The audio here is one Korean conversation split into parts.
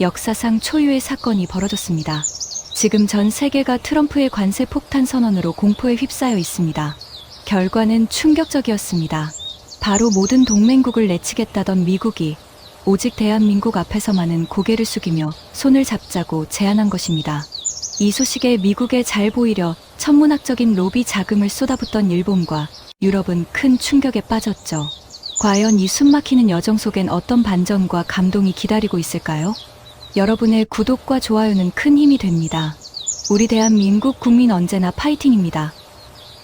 역사상 초유의 사건이 벌어졌습니다. 지금 전 세계가 트럼프의 관세 폭탄 선언으로 공포에 휩싸여 있습니다. 결과는 충격적이었습니다. 바로 모든 동맹국을 내치겠다던 미국이 오직 대한민국 앞에서만은 고개를 숙이며 손을 잡자고 제안한 것입니다. 이 소식에 미국에 잘 보이려 천문학적인 로비 자금을 쏟아붓던 일본과 유럽은 큰 충격에 빠졌죠. 과연 이 숨막히는 여정 속엔 어떤 반전과 감동이 기다리고 있을까요? 여러분의 구독과 좋아요는 큰 힘이 됩니다. 우리 대한민국 국민 언제나 파이팅입니다.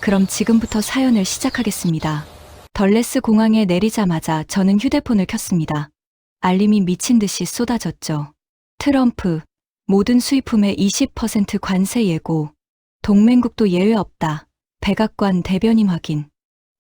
그럼 지금부터 사연을 시작하겠습니다. 덜레스 공항에 내리자마자 저는 휴대폰을 켰습니다. 알림이 미친 듯이 쏟아졌죠. 트럼프, 모든 수입품에 20% 관세 예고. 동맹국도 예외 없다. 백악관 대변인 확인.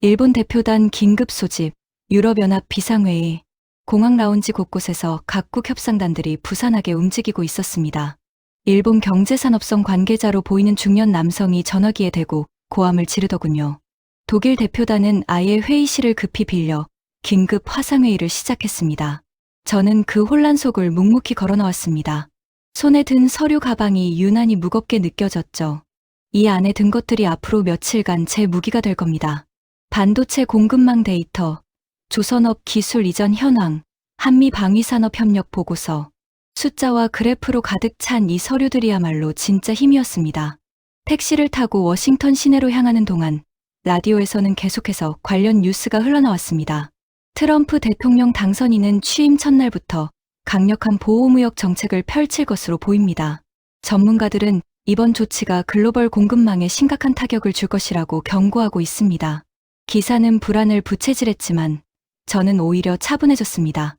일본 대표단 긴급 소집. 유럽연합 비상회의. 공항 라운지 곳곳에서 각국 협상단들이 부산하게 움직이고 있었습니다. 일본 경제산업성 관계자로 보이는 중년 남성이 전화기에 대고 고함을 지르더군요. 독일 대표단은 아예 회의실을 급히 빌려 긴급 화상회의를 시작했습니다. 저는 그 혼란 속을 묵묵히 걸어 나왔습니다. 손에 든 서류 가방이 유난히 무겁게 느껴졌죠. 이 안에 든 것들이 앞으로 며칠간 제 무기가 될 겁니다. 반도체 공급망 데이터, 조선업 기술 이전 현황, 한미 방위산업 협력 보고서, 숫자와 그래프로 가득 찬 이 서류들이야말로 진짜 힘이었습니다. 택시를 타고 워싱턴 시내로 향하는 동안 라디오에서는 계속해서 관련 뉴스가 흘러나왔습니다. 트럼프 대통령 당선인은 취임 첫날부터 강력한 보호무역 정책을 펼칠 것으로 보입니다. 전문가들은 이번 조치가 글로벌 공급망에 심각한 타격을 줄 것이라고 경고하고 있습니다. 기사는 불안을 부채질했지만 저는 오히려 차분해졌습니다.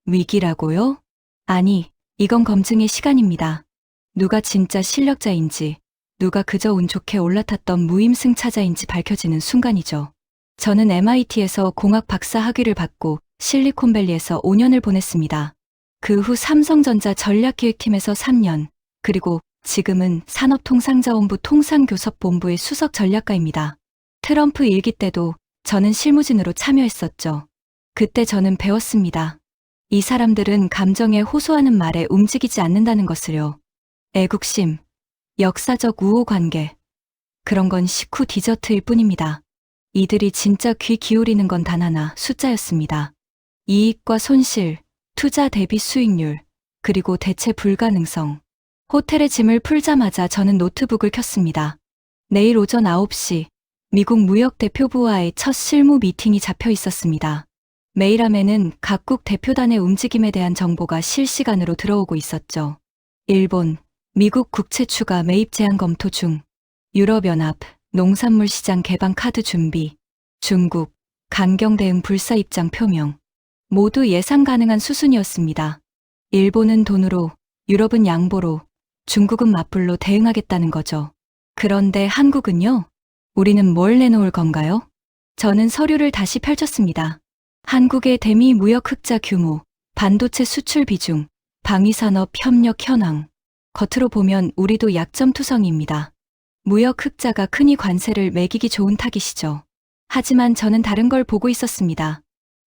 위기라고요? 아니, 이건 검증의 시간입니다. 누가 진짜 실력자인지, 누가 그저 운 좋게 올라탔던 무임승차자인지 밝혀지는 순간이죠. 저는 MIT에서 공학 박사 학위를 받고 실리콘밸리에서 5년을 보냈습니다. 그 후 삼성전자 전략기획팀에서 3년, 그리고 지금은 산업통상자원부 통상교섭본부의 수석 전략가입니다. 트럼프 일기 때도 저는 실무진으로 참여했었죠. 그때 저는 배웠습니다. 이 사람들은 감정에 호소하는 말에 움직이지 않는다는 것을요. 애국심, 역사적 우호관계, 그런 건 식후 디저트일 뿐입니다. 이들이 진짜 귀 기울이는 건 단 하나, 숫자였습니다. 이익과 손실, 투자 대비 수익률, 그리고 대체 불가능성. 호텔에 짐을 풀자마자 저는 노트북을 켰습니다. 내일 오전 9시, 미국 무역대표부와의 첫 실무 미팅이 잡혀 있었습니다. 메일함에는 각국 대표단의 움직임에 대한 정보가 실시간으로 들어오고 있었죠. 일본, 미국 국채 추가 매입 제한 검토 중, 유럽연합, 농산물 시장 개방 카드 준비, 중국, 강경 대응 불사 입장 표명. 모두 예상 가능한 수순이었습니다. 일본은 돈으로, 유럽은 양보로, 중국은 맞불로 대응하겠다는 거죠. 그런데 한국은요? 우리는 뭘 내놓을 건가요? 저는 서류를 다시 펼쳤습니다. 한국의 대미 무역 흑자 규모, 반도체 수출 비중, 방위산업 협력 현황. 겉으로 보면 우리도 약점투성이입니다. 무역 흑자가 크니 관세를 매기기 좋은 타깃이죠. 하지만 저는 다른 걸 보고 있었습니다.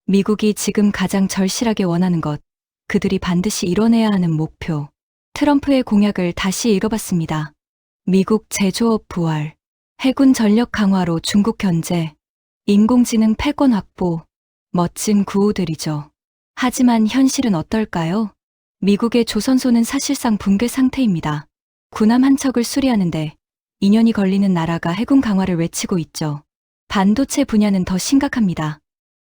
미국이 지금 가장 절실하게 원하는 것, 그들이 반드시 이뤄내야 하는 목표. 트럼프의 공약을 다시 읽어봤습니다. 미국 제조업 부활, 해군 전력 강화로 중국 견제, 인공지능 패권 확보, 멋진 구호들이죠. 하지만 현실은 어떨까요? 미국의 조선소는 사실상 붕괴 상태입니다. 군함 한 척을 수리하는데 2년이 걸리는 나라가 해군 강화를 외치고 있죠. 반도체 분야는 더 심각합니다.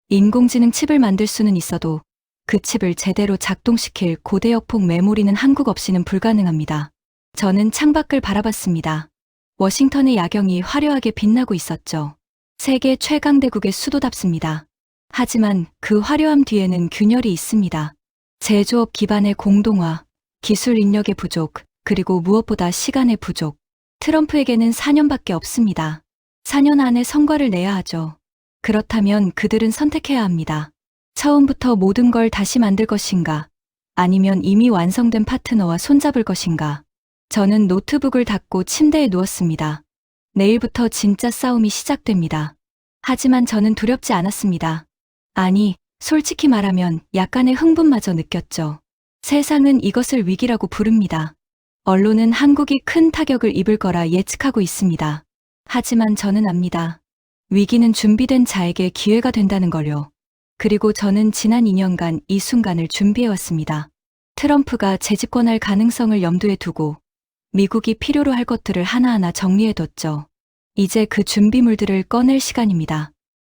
인공지능 칩을 만들 수는 있어도 그 칩을 제대로 작동시킬 고대역폭 메모리는 한국 없이는 불가능합니다. 저는 창밖을 바라봤습니다. 워싱턴의 야경이 화려하게 빛나고 있었죠. 세계 최강대국의 수도답습니다. 하지만 그 화려함 뒤에는 균열이 있습니다. 제조업 기반의 공동화, 기술 인력의 부족, 그리고 무엇보다 시간의 부족. 트럼프에게는 4년밖에 없습니다. 4년 안에 성과를 내야 하죠. 그렇다면 그들은 선택해야 합니다. 처음부터 모든 걸 다시 만들 것인가? 아니면 이미 완성된 파트너와 손잡을 것인가? 저는 노트북을 닫고 침대에 누웠습니다. 내일부터 진짜 싸움이 시작됩니다. 하지만 저는 두렵지 않았습니다. 아니, 솔직히 말하면 약간의 흥분마저 느꼈죠. 세상은 이것을 위기라고 부릅니다. 언론은 한국이 큰 타격을 입을 거라 예측하고 있습니다. 하지만 저는 압니다. 위기는 준비된 자에게 기회가 된다는 걸요. 그리고 저는 지난 2년간 이 순간을 준비해왔습니다. 트럼프가 재집권할 가능성을 염두에 두고 미국이 필요로 할 것들을 하나하나 정리해뒀죠. 이제 그 준비물들을 꺼낼 시간입니다.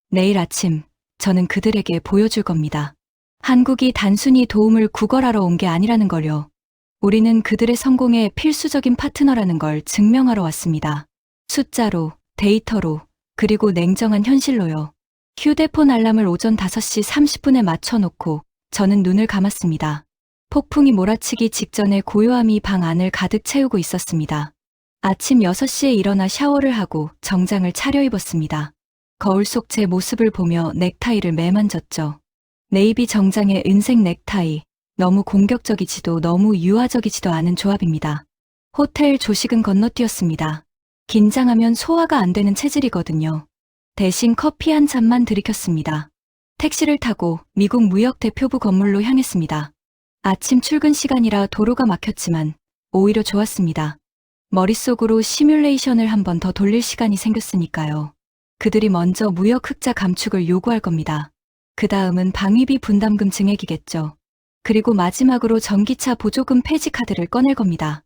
내일 아침 저는 그들에게 보여줄 겁니다. 한국이 단순히 도움을 구걸하러 온 게 아니라는 걸요. 우리는 그들의 성공에 필수적인 파트너라는 걸 증명하러 왔습니다. 숫자로, 데이터로, 그리고 냉정한 현실로요. 휴대폰 알람을 오전 5시 30분에 맞춰놓고 저는 눈을 감았습니다. 폭풍이 몰아치기 직전에 고요함이 방 안을 가득 채우고 있었습니다. 아침 6시에 일어나 샤워를 하고 정장을 차려입었습니다. 거울 속 제 모습을 보며 넥타이를 매만졌죠. 네이비 정장에 은색 넥타이, 너무 공격적이지도 너무 유아적이지도 않은 조합입니다. 호텔 조식은 건너뛰었습니다. 긴장하면 소화가 안 되는 체질이거든요. 대신 커피 한 잔만 들이켰습니다. 택시를 타고 미국 무역대표부 건물로 향했습니다. 아침 출근 시간이라 도로가 막혔지만 오히려 좋았습니다. 머릿속으로 시뮬레이션을 한 번 더 돌릴 시간이 생겼으니까요. 그들이 먼저 무역 흑자 감축을 요구할 겁니다. 그 다음은 방위비 분담금 증액이겠죠. 그리고 마지막으로 전기차 보조금 폐지 카드를 꺼낼 겁니다.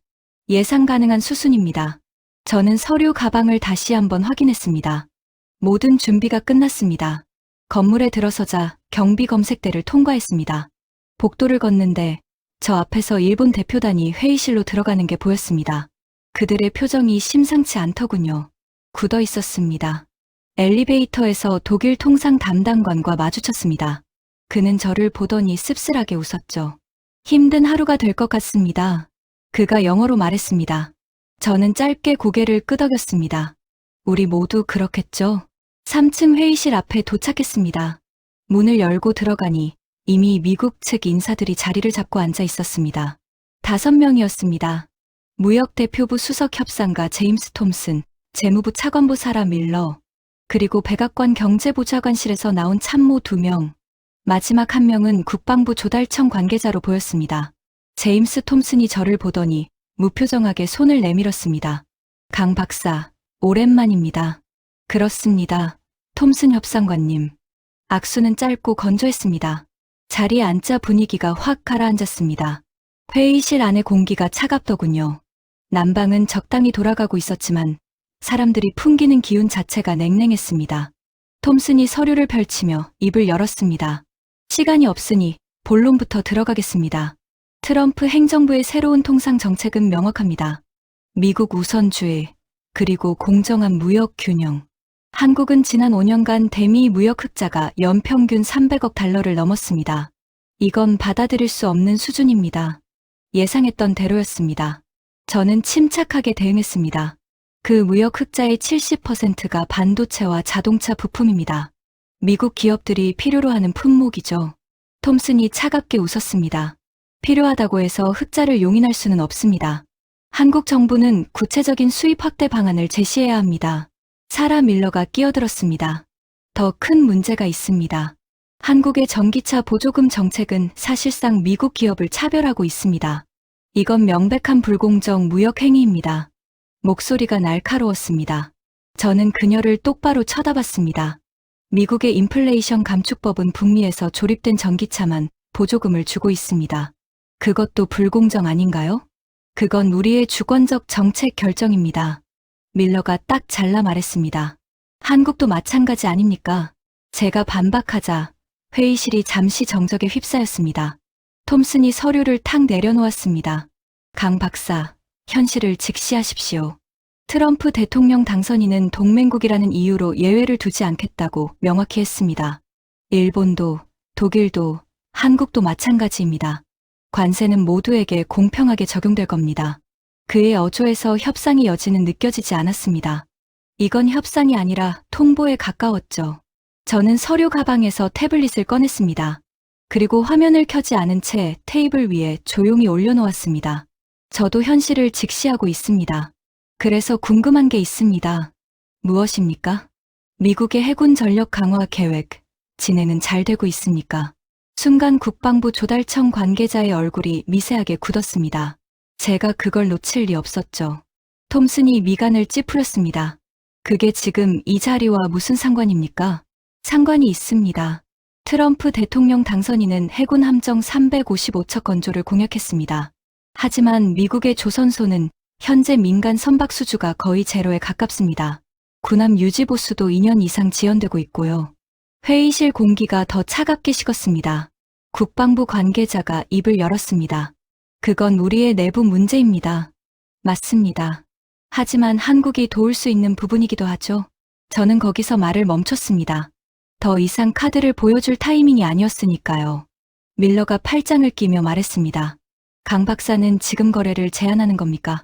예상 가능한 수순입니다. 저는 서류 가방을 다시 한번 확인했습니다. 모든 준비가 끝났습니다. 건물에 들어서자 경비 검색대를 통과했습니다. 복도를 걷는데 저 앞에서 일본 대표단이 회의실로 들어가는 게 보였습니다. 그들의 표정이 심상치 않더군요. 굳어 있었습니다. 엘리베이터에서 독일 통상 담당관과 마주쳤습니다. 그는 저를 보더니 씁쓸하게 웃었죠. 힘든 하루가 될 것 같습니다. 그가 영어로 말했습니다. 저는 짧게 고개를 끄덕였습니다. 우리 모두 그렇겠죠? 3층 회의실 앞에 도착했습니다. 문을 열고 들어가니 이미 미국 측 인사들이 자리를 잡고 앉아 있었습니다. 5명이었습니다. 무역대표부 수석협상가 제임스 톰슨, 재무부 차관보 사라 밀러, 그리고 백악관 경제보좌관실에서 나온 참모 2명, 마지막 1명은 국방부 조달청 관계자로 보였습니다. 제임스 톰슨이 저를 보더니 무표정하게 손을 내밀었습니다. 강 박사, 오랜만입니다. 그렇습니다. 톰슨 협상관님. 악수는 짧고 건조했습니다. 자리에 앉자 분위기가 확 가라앉았습니다. 회의실 안의 공기가 차갑더군요. 난방은 적당히 돌아가고 있었지만 사람들이 풍기는 기운 자체가 냉랭했습니다. 톰슨이 서류를 펼치며 입을 열었습니다. 시간이 없으니 본론부터 들어가겠습니다. 트럼프 행정부의 새로운 통상 정책은 명확합니다. 미국 우선주의, 그리고 공정한 무역 균형. 한국은 지난 5년간 대미 무역 흑자가 연평균 300억 달러를 넘었습니다. 이건 받아들일 수 없는 수준입니다. 예상했던 대로였습니다. 저는 침착하게 대응했습니다. 그 무역 흑자의 70%가 반도체와 자동차 부품입니다. 미국 기업들이 필요로 하는 품목이죠. 톰슨이 차갑게 웃었습니다. 필요하다고 해서 흑자를 용인할 수는 없습니다. 한국 정부는 구체적인 수입 확대 방안을 제시해야 합니다. 사라 밀러가 끼어들었습니다. 더 큰 문제가 있습니다. 한국의 전기차 보조금 정책은 사실상 미국 기업을 차별하고 있습니다. 이건 명백한 불공정 무역 행위입니다. 목소리가 날카로웠습니다. 저는 그녀를 똑바로 쳐다봤습니다. 미국의 인플레이션 감축법은 북미에서 조립된 전기차만 보조금을 주고 있습니다. 그것도 불공정 아닌가요? 그건 우리의 주권적 정책 결정입니다. 밀러가 딱 잘라 말했습니다. 한국도 마찬가지 아닙니까? 제가 반박하자 회의실이 잠시 정적에 휩싸였습니다. 톰슨이 서류를 탁 내려놓았습니다. 강 박사, 현실을 직시하십시오. 트럼프 대통령 당선인은 동맹국이라는 이유로 예외를 두지 않겠다고 명확히 했습니다. 일본도, 독일도, 한국도 마찬가지입니다. 관세는 모두에게 공평하게 적용될 겁니다. 그의 어조에서 협상의 여지는 느껴지지 않았습니다. 이건 협상이 아니라 통보에 가까웠죠. 저는 서류 가방에서 태블릿을 꺼냈습니다. 그리고 화면을 켜지 않은 채 테이블 위에 조용히 올려놓았습니다. 저도 현실을 직시하고 있습니다. 그래서 궁금한 게 있습니다. 무엇입니까? 미국의 해군 전력 강화 계획, 진행은 잘 되고 있습니까? 순간 국방부 조달청 관계자의 얼굴이 미세하게 굳었습니다. 제가 그걸 놓칠 리 없었죠. 톰슨이 미간을 찌푸렸습니다. 그게 지금 이 자리와 무슨 상관입니까? 상관이 있습니다. 트럼프 대통령 당선인은 해군 함정 355척 건조를 공약했습니다. 하지만 미국의 조선소는 현재 민간 선박 수주가 거의 제로에 가깝습니다. 군함 유지 보수도 2년 이상 지연되고 있고요. 회의실 공기가 더 차갑게 식었습니다. 국방부 관계자가 입을 열었습니다. 그건 우리의 내부 문제입니다. 맞습니다. 하지만 한국이 도울 수 있는 부분이기도 하죠. 저는 거기서 말을 멈췄습니다. 더 이상 카드를 보여줄 타이밍이 아니었으니까요. 밀러가 팔짱을 끼며 말했습니다. 강 박사는 지금 거래를 제한하는 겁니까?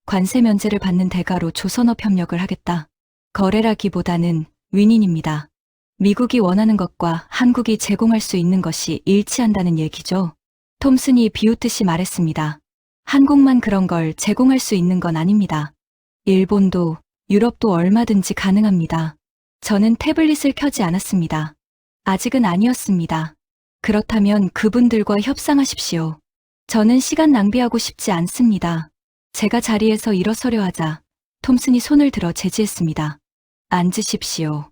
관세 면제를 받는 대가로 조선업 협력을 하겠다. 거래라기보다는 윈윈입니다. 미국이 원하는 것과 한국이 제공할 수 있는 것이 일치한다는 얘기죠. 톰슨이 비웃듯이 말했습니다. 한국만 그런 걸 제공할 수 있는 건 아닙니다. 일본도 유럽도 얼마든지 가능합니다. 저는 태블릿을 켜지 않았습니다. 아직은 아니었습니다. 그렇다면 그분들과 협상하십시오. 저는 시간 낭비하고 싶지 않습니다. 제가 자리에서 일어서려 하자 톰슨이 손을 들어 제지했습니다. 앉으십시오.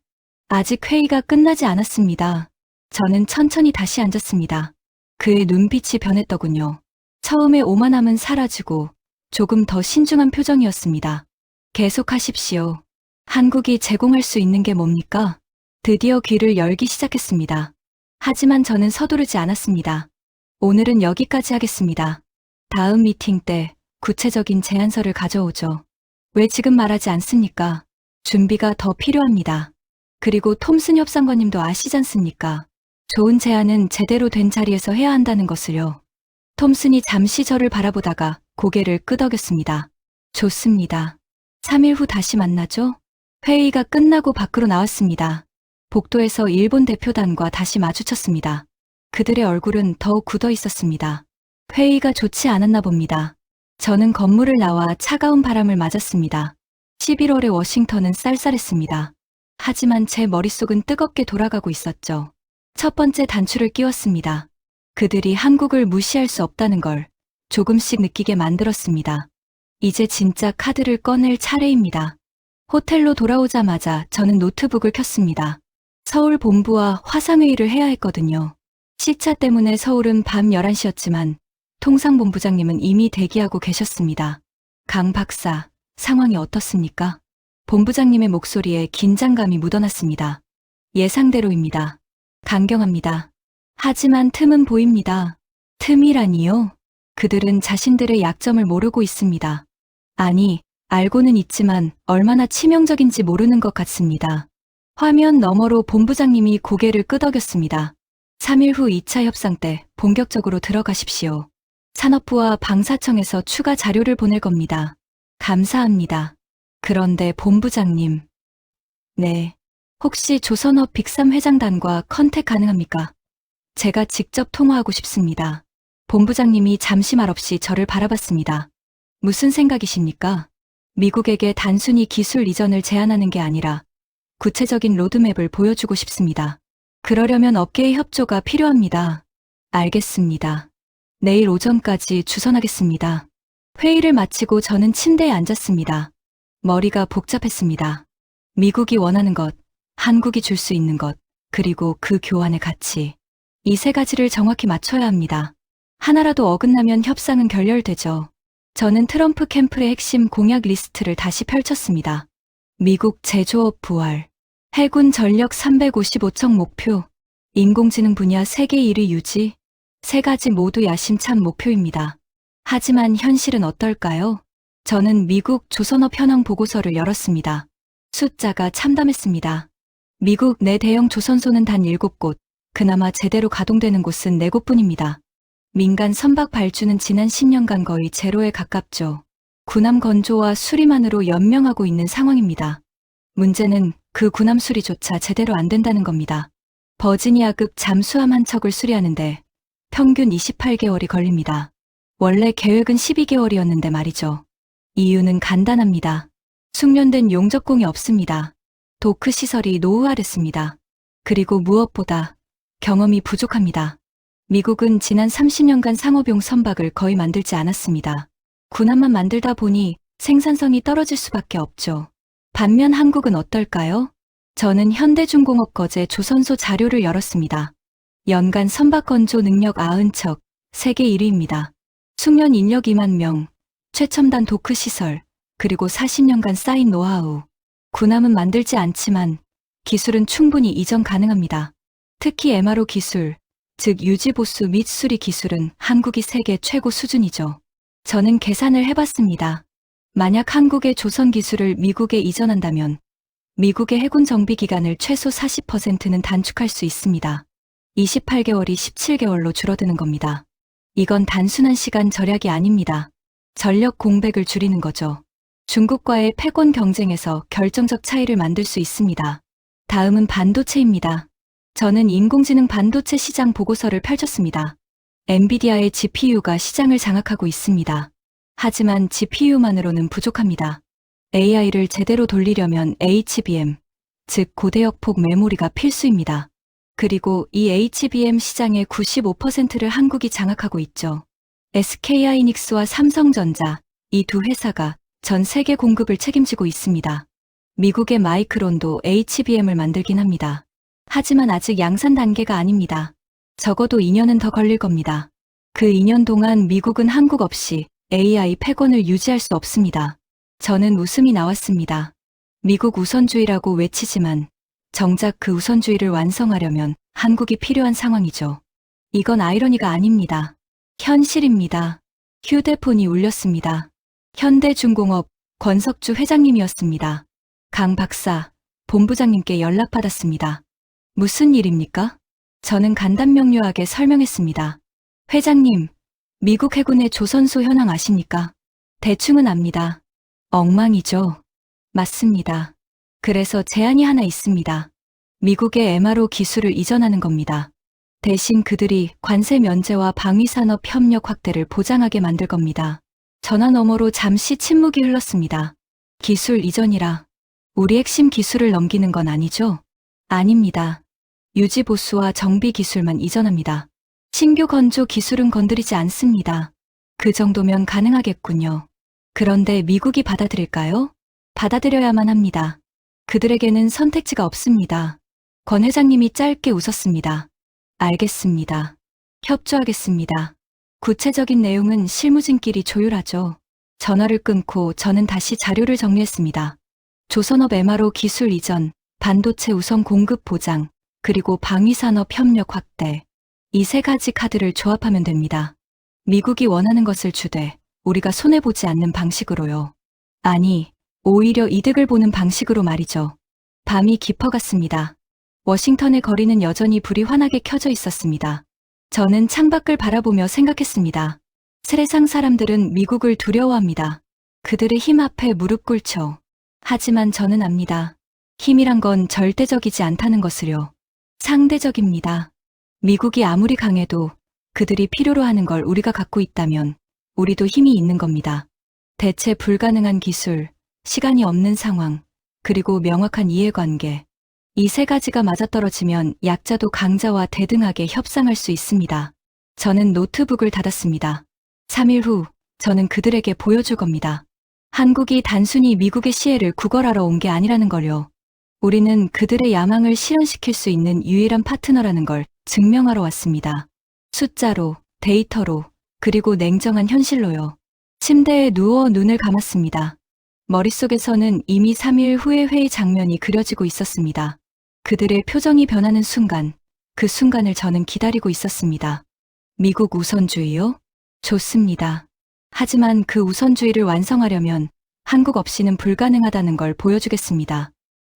아직 회의가 끝나지 않았습니다. 저는 천천히 다시 앉았습니다. 그의 눈빛이 변했더군요. 처음에 오만함은 사라지고 조금 더 신중한 표정이었습니다. 계속하십시오. 한국이 제공할 수 있는 게 뭡니까? 드디어 귀를 열기 시작했습니다. 하지만 저는 서두르지 않았습니다. 오늘은 여기까지 하겠습니다. 다음 미팅 때 구체적인 제안서를 가져오죠. 왜 지금 말하지 않습니까? 준비가 더 필요합니다. 그리고 톰슨 협상관님도 아시지 않습니까? 좋은 제안은 제대로 된 자리에서 해야 한다는 것을요. 톰슨이 잠시 저를 바라보다가 고개를 끄덕였습니다. 좋습니다. 3일 후 다시 만나죠? 회의가 끝나고 밖으로 나왔습니다. 복도에서 일본 대표단과 다시 마주쳤습니다. 그들의 얼굴은 더욱 굳어 있었습니다. 회의가 좋지 않았나 봅니다. 저는 건물을 나와 차가운 바람을 맞았습니다. 11월의 워싱턴은 쌀쌀했습니다. 하지만 제 머릿속은 뜨겁게 돌아가고 있었죠. 첫 번째 단추를 끼웠습니다. 그들이 한국을 무시할 수 없다는 걸 조금씩 느끼게 만들었습니다. 이제 진짜 카드를 꺼낼 차례입니다. 호텔로 돌아오자마자 저는 노트북을 켰습니다. 서울 본부와 화상회의를 해야 했거든요. 시차 때문에 서울은 밤 11시였지만 통상본부장님은 이미 대기하고 계셨습니다. 강 박사, 상황이 어떻습니까? 본부장님의 목소리에 긴장감이 묻어났습니다. 예상대로입니다. 강경합니다. 하지만 틈은 보입니다. 틈이라니요? 그들은 자신들의 약점을 모르고 있습니다. 아니, 알고는 있지만 얼마나 치명적인지 모르는 것 같습니다. 화면 너머로 본부장님이 고개를 끄덕였습니다. 3일 후 2차 협상 때 본격적으로 들어가십시오. 산업부와 방사청에서 추가 자료를 보낼 겁니다. 감사합니다. 그런데 본부장님. 네. 혹시 조선업 빅3 회장단과 컨택 가능합니까? 제가 직접 통화하고 싶습니다. 본부장님이 잠시 말없이 저를 바라봤습니다. 무슨 생각이십니까? 미국에게 단순히 기술 이전을 제안하는 게 아니라 구체적인 로드맵을 보여주고 싶습니다. 그러려면 업계의 협조가 필요합니다. 알겠습니다. 내일 오전까지 주선하겠습니다. 회의를 마치고 저는 침대에 앉았습니다. 머리가 복잡했습니다. 미국이 원하는 것, 한국이 줄 수 있는 것, 그리고 그 교환의 가치. 이 세 가지를 정확히 맞춰야 합니다. 하나라도 어긋나면 협상은 결렬되죠. 저는 트럼프 캠프의 핵심 공약 리스트를 다시 펼쳤습니다. 미국 제조업 부활, 해군 전력 355척 목표, 인공지능 분야 세계 1위 유지, 세 가지 모두 야심찬 목표입니다. 하지만 현실은 어떨까요? 저는 미국 조선업 현황 보고서를 열었습니다. 숫자가 참담했습니다. 미국 내 대형 조선소는 단 7곳, 그나마 제대로 가동되는 곳은 4곳뿐입니다. 민간 선박 발주는 지난 10년간 거의 제로에 가깝죠. 군함 건조와 수리만으로 연명하고 있는 상황입니다. 문제는 그 군함 수리조차 제대로 안 된다는 겁니다. 버지니아급 잠수함 한 척을 수리하는데 평균 28개월이 걸립니다. 원래 계획은 12개월이었는데 말이죠. 이유는 간단합니다. 숙련된 용접공이 없습니다. 도크 시설이 노후화됐습니다. 그리고 무엇보다 경험이 부족합니다. 미국은 지난 30년간 상업용 선박을 거의 만들지 않았습니다. 군함만 만들다 보니 생산성이 떨어질 수밖에 없죠. 반면 한국은 어떨까요? 저는 현대중공업거제 조선소 자료를 열었습니다. 연간 선박 건조 능력 90척, 세계 1위입니다. 숙련 인력 2만 명, 최첨단 도크 시설, 그리고 40년간 쌓인 노하우. 군함은 만들지 않지만 기술은 충분히 이전 가능합니다. 특히 MRO 기술, 즉 유지보수 및 수리 기술은 한국이 세계 최고 수준이죠. 저는 계산을 해봤습니다. 만약 한국의 조선 기술을 미국에 이전한다면 미국의 해군 정비 기간을 최소 40%는 단축할 수 있습니다. 28개월이 17개월로 줄어드는 겁니다. 이건 단순한 시간 절약이 아닙니다. 전력 공백을 줄이는 거죠. 중국과의 패권 경쟁에서 결정적 차이를 만들 수 있습니다. 다음은 반도체입니다. 저는 인공지능 반도체 시장 보고서를 펼쳤습니다. 엔비디아의 GPU가 시장을 장악하고 있습니다. 하지만 GPU만으로는 부족합니다. AI를 제대로 돌리려면 HBM, 즉 고대역폭 메모리가 필수입니다. 그리고 이 HBM 시장의 95%를 한국이 장악하고 있죠. SK하이닉스와 삼성전자, 이 두 회사가 전 세계 공급을 책임지고 있습니다. 미국의 마이크론도 HBM을 만들긴 합니다. 하지만 아직 양산 단계가 아닙니다. 적어도 2년은 더 걸릴 겁니다. 그 2년 동안 미국은 한국 없이 AI 패권을 유지할 수 없습니다. 저는 웃음이 나왔습니다. 미국 우선주의라고 외치지만 정작 그 우선주의를 완성하려면 한국이 필요한 상황이죠. 이건 아이러니가 아닙니다. 현실입니다. 휴대폰이 울렸습니다. 현대중공업 권석주 회장님이었습니다. 강 박사, 본부장님께 연락받았습니다. 무슨 일입니까? 저는 간단명료하게 설명했습니다. 회장님, 미국 해군의 조선소 현황 아십니까? 대충은 압니다. 엉망이죠. 맞습니다. 그래서 제안이 하나 있습니다. 미국의 MRO 기술을 이전하는 겁니다. 대신 그들이 관세 면제와 방위산업 협력 확대를 보장하게 만들 겁니다. 전화 너머로 잠시 침묵이 흘렀습니다. 기술 이전이라 우리 핵심 기술을 넘기는 건 아니죠? 아닙니다. 유지보수와 정비 기술만 이전합니다. 신규 건조 기술은 건드리지 않습니다. 그 정도면 가능하겠군요. 그런데 미국이 받아들일까요? 받아들여야만 합니다. 그들에게는 선택지가 없습니다. 권 회장님이 짧게 웃었습니다. 알겠습니다. 협조하겠습니다. 구체적인 내용은 실무진끼리 조율하죠. 전화를 끊고 저는 다시 자료를 정리했습니다. 조선업 MRO 기술 이전, 반도체 우선 공급 보장, 그리고 방위산업 협력 확대. 이 세 가지 카드를 조합하면 됩니다. 미국이 원하는 것을 주되 우리가 손해보지 않는 방식으로요. 아니, 오히려 이득을 보는 방식으로 말이죠. 밤이 깊어갔습니다. 워싱턴의 거리는 여전히 불이 환하게 켜져 있었습니다. 저는 창밖을 바라보며 생각했습니다. 세상 사람들은 미국을 두려워합니다. 그들의 힘 앞에 무릎 꿇죠. 하지만 저는 압니다. 힘이란 건 절대적이지 않다는 것을요. 상대적입니다. 미국이 아무리 강해도 그들이 필요로 하는 걸 우리가 갖고 있다면 우리도 힘이 있는 겁니다. 대체 불가능한 기술, 시간이 없는 상황, 그리고 명확한 이해관계. 이 세 가지가 맞아떨어지면 약자도 강자와 대등하게 협상할 수 있습니다. 저는 노트북을 닫았습니다. 3일 후 저는 그들에게 보여줄 겁니다. 한국이 단순히 미국의 시혜를 구걸하러 온 게 아니라는 걸요. 우리는 그들의 야망을 실현시킬 수 있는 유일한 파트너라는 걸 증명하러 왔습니다. 숫자로, 데이터로, 그리고 냉정한 현실로요. 침대에 누워 눈을 감았습니다. 머릿속에서는 이미 3일 후의 회의 장면이 그려지고 있었습니다. 그들의 표정이 변하는 순간, 그 순간을 저는 기다리고 있었습니다. 미국 우선주의요? 좋습니다. 하지만 그 우선주의를 완성하려면 한국 없이는 불가능하다는 걸 보여주겠습니다.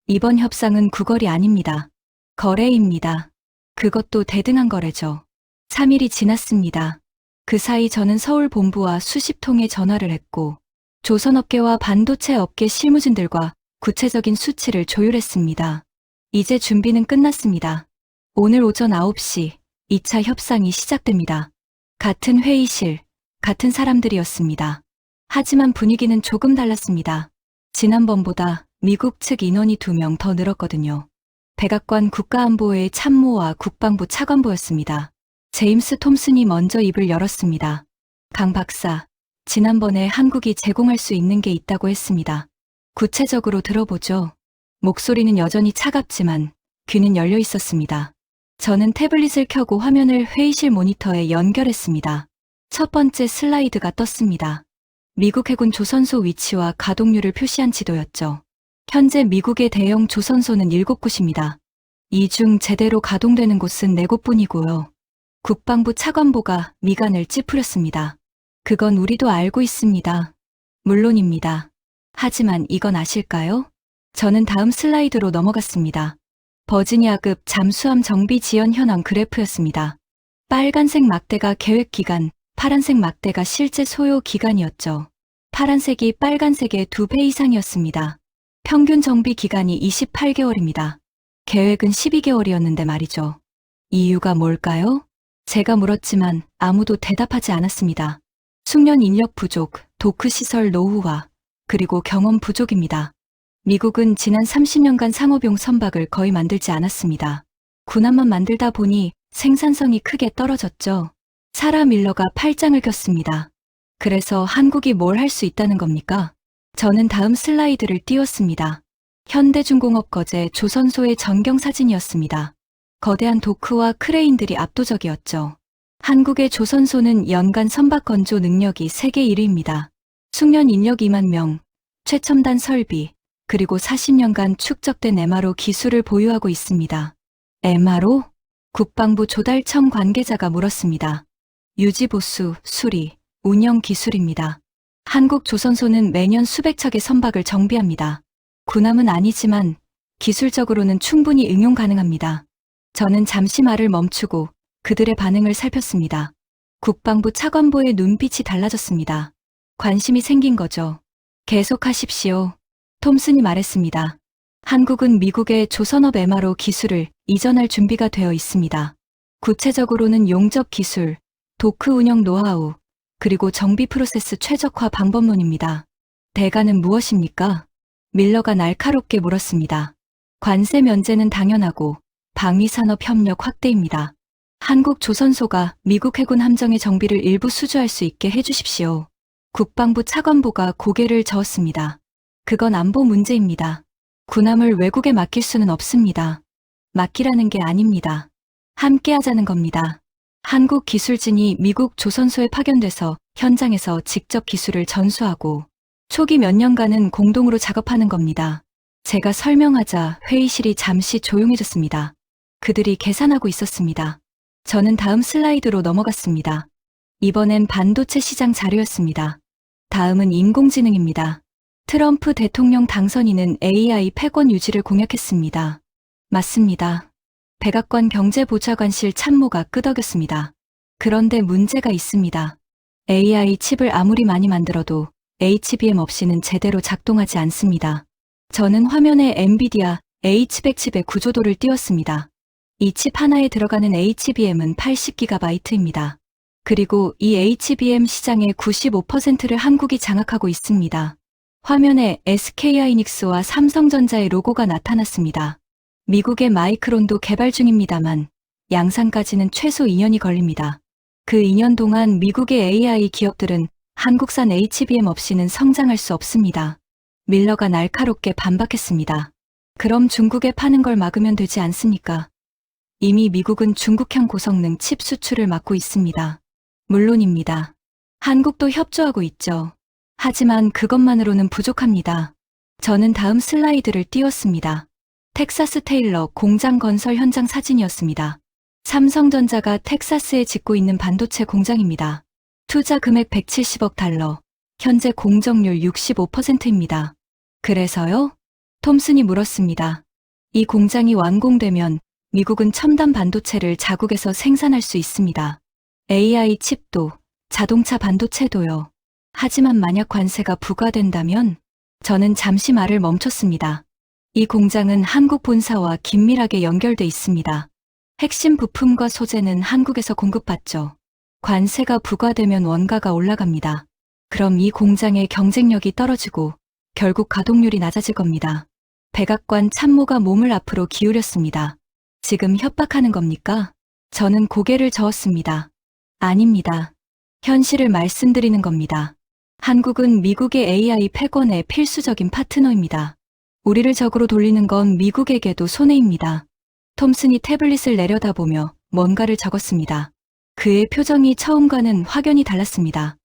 이번 협상은 구걸이 아닙니다. 거래입니다. 그것도 대등한 거래죠. 3일이 지났습니다. 그 사이 저는 서울 본부와 수십 통의 전화를 했고 조선업계와 반도체 업계 실무진들과 구체적인 수치를 조율했습니다. 이제 준비는 끝났습니다. 오늘 오전 9시 2차 협상이 시작됩니다. 같은 회의실, 같은 사람들이었습니다. 하지만 분위기는 조금 달랐습니다. 지난번보다 미국 측 인원이 2명 더 늘었거든요. 백악관 국가안보의 참모와 국방부 차관보였습니다. 제임스 톰슨이 먼저 입을 열었습니다. 강 박사, 지난번에 한국이 제공할 수 있는 게 있다고 했습니다. 구체적으로 들어보죠. 목소리는 여전히 차갑지만 귀는 열려 있었습니다. 저는 태블릿을 켜고 화면을 회의실 모니터에 연결했습니다. 첫 번째 슬라이드가 떴습니다. 미국 해군 조선소 위치와 가동률을 표시한 지도였죠. 현재 미국의 대형 조선소는 7곳입니다. 이 중 제대로 가동되는 곳은 4곳뿐이고요. 국방부 차관보가 미간을 찌푸렸습니다. 그건 우리도 알고 있습니다. 물론입니다. 하지만 이건 아실까요? 저는 다음 슬라이드로 넘어갔습니다. 버지니아급 잠수함 정비 지연 현황 그래프였습니다. 빨간색 막대가 계획 기간, 파란색 막대가 실제 소요 기간이었죠. 파란색이 빨간색의 2배 이상이었습니다. 평균 정비 기간이 28개월입니다. 계획은 12개월이었는데 말이죠. 이유가 뭘까요? 제가 물었지만 아무도 대답하지 않았습니다. 숙련 인력 부족, 도크 시설 노후화, 그리고 경험 부족입니다. 미국은 지난 30년간 상업용 선박을 거의 만들지 않았습니다. 군함만 만들다 보니 생산성이 크게 떨어졌죠. 사라 밀러가 팔짱을 꼈습니다. 그래서 한국이 뭘 할 수 있다는 겁니까? 저는 다음 슬라이드를 띄웠습니다. 현대중공업 거제 조선소의 전경 사진이었습니다. 거대한 도크와 크레인들이 압도적이었죠. 한국의 조선소는 연간 선박 건조 능력이 세계 1위입니다. 숙련 인력 2만 명, 최첨단 설비, 그리고 40년간 축적된 MRO 기술을 보유하고 있습니다. MRO? 국방부 조달청 관계자가 물었습니다. 유지보수, 수리, 운영 기술입니다. 한국 조선소는 매년 수백 척의 선박을 정비합니다. 군함은 아니지만 기술적으로는 충분히 응용 가능합니다. 저는 잠시 말을 멈추고 그들의 반응을 살폈습니다. 국방부 차관보의 눈빛이 달라졌습니다. 관심이 생긴 거죠. 계속하십시오. 톰슨이 말했습니다. 한국은 미국의 조선업 MRO 기술을 이전할 준비가 되어 있습니다. 구체적으로는 용접 기술, 도크 운영 노하우, 그리고 정비 프로세스 최적화 방법론입니다. 대가는 무엇입니까? 밀러가 날카롭게 물었습니다. 관세 면제는 당연하고 방위산업 협력 확대입니다. 한국 조선소가 미국 해군 함정의 정비를 일부 수주할 수 있게 해주십시오. 국방부 차관보가 고개를 저었습니다. 그건 안보 문제입니다. 군함을 외국에 맡길 수는 없습니다. 맡기라는 게 아닙니다. 함께 하자는 겁니다. 한국 기술진이 미국 조선소에 파견돼서 현장에서 직접 기술을 전수하고 초기 몇 년간은 공동으로 작업하는 겁니다. 제가 설명하자 회의실이 잠시 조용해졌습니다. 그들이 계산하고 있었습니다. 저는 다음 슬라이드로 넘어갔습니다. 이번엔 반도체 시장 자료였습니다. 다음은 인공지능입니다. 트럼프 대통령 당선인은 AI 패권 유지를 공약했습니다. 맞습니다. 백악관 경제보좌관실 참모가 끄덕였습니다. 그런데 문제가 있습니다. AI 칩을 아무리 많이 만들어도 HBM 없이는 제대로 작동하지 않습니다. 저는 화면에 엔비디아 H100 칩의 구조도를 띄웠습니다. 이 칩 하나에 들어가는 HBM은 80GB입니다. 그리고 이 HBM 시장의 95%를 한국이 장악하고 있습니다. 화면에 SK하이닉스와 삼성전자의 로고가 나타났습니다. 미국의 마이크론도 개발 중입니다만 양산까지는 최소 2년이 걸립니다. 그 2년 동안 미국의 AI 기업들은 한국산 HBM 없이는 성장할 수 없습니다. 밀러가 날카롭게 반박했습니다. 그럼 중국에 파는 걸 막으면 되지 않습니까? 이미 미국은 중국향 고성능 칩 수출을 막고 있습니다. 물론입니다. 한국도 협조하고 있죠. 하지만 그것만으로는 부족합니다. 저는 다음 슬라이드를 띄웠습니다. 텍사스 테일러 공장 건설 현장 사진이었습니다. 삼성전자가 텍사스에 짓고 있는 반도체 공장입니다. 투자 금액 170억 달러, 현재 공정률 65%입니다. 그래서요? 톰슨이 물었습니다. 이 공장이 완공되면 미국은 첨단 반도체를 자국에서 생산할 수 있습니다. AI 칩도, 자동차 반도체도요. 하지만 만약 관세가 부과된다면 저는 잠시 말을 멈췄습니다. 이 공장은 한국 본사와 긴밀하게 연결돼 있습니다. 핵심 부품과 소재는 한국에서 공급받죠. 관세가 부과되면 원가가 올라갑니다. 그럼 이 공장의 경쟁력이 떨어지고 결국 가동률이 낮아질 겁니다. 백악관 참모가 몸을 앞으로 기울였습니다. 지금 협박하는 겁니까? 저는 고개를 저었습니다. 아닙니다. 현실을 말씀드리는 겁니다. 한국은 미국의 AI 패권의 필수적인 파트너입니다. 우리를 적으로 돌리는 건 미국에게도 손해입니다. 톰슨이 태블릿을 내려다보며 뭔가를 적었습니다. 그의 표정이 처음과는 확연히 달랐습니다.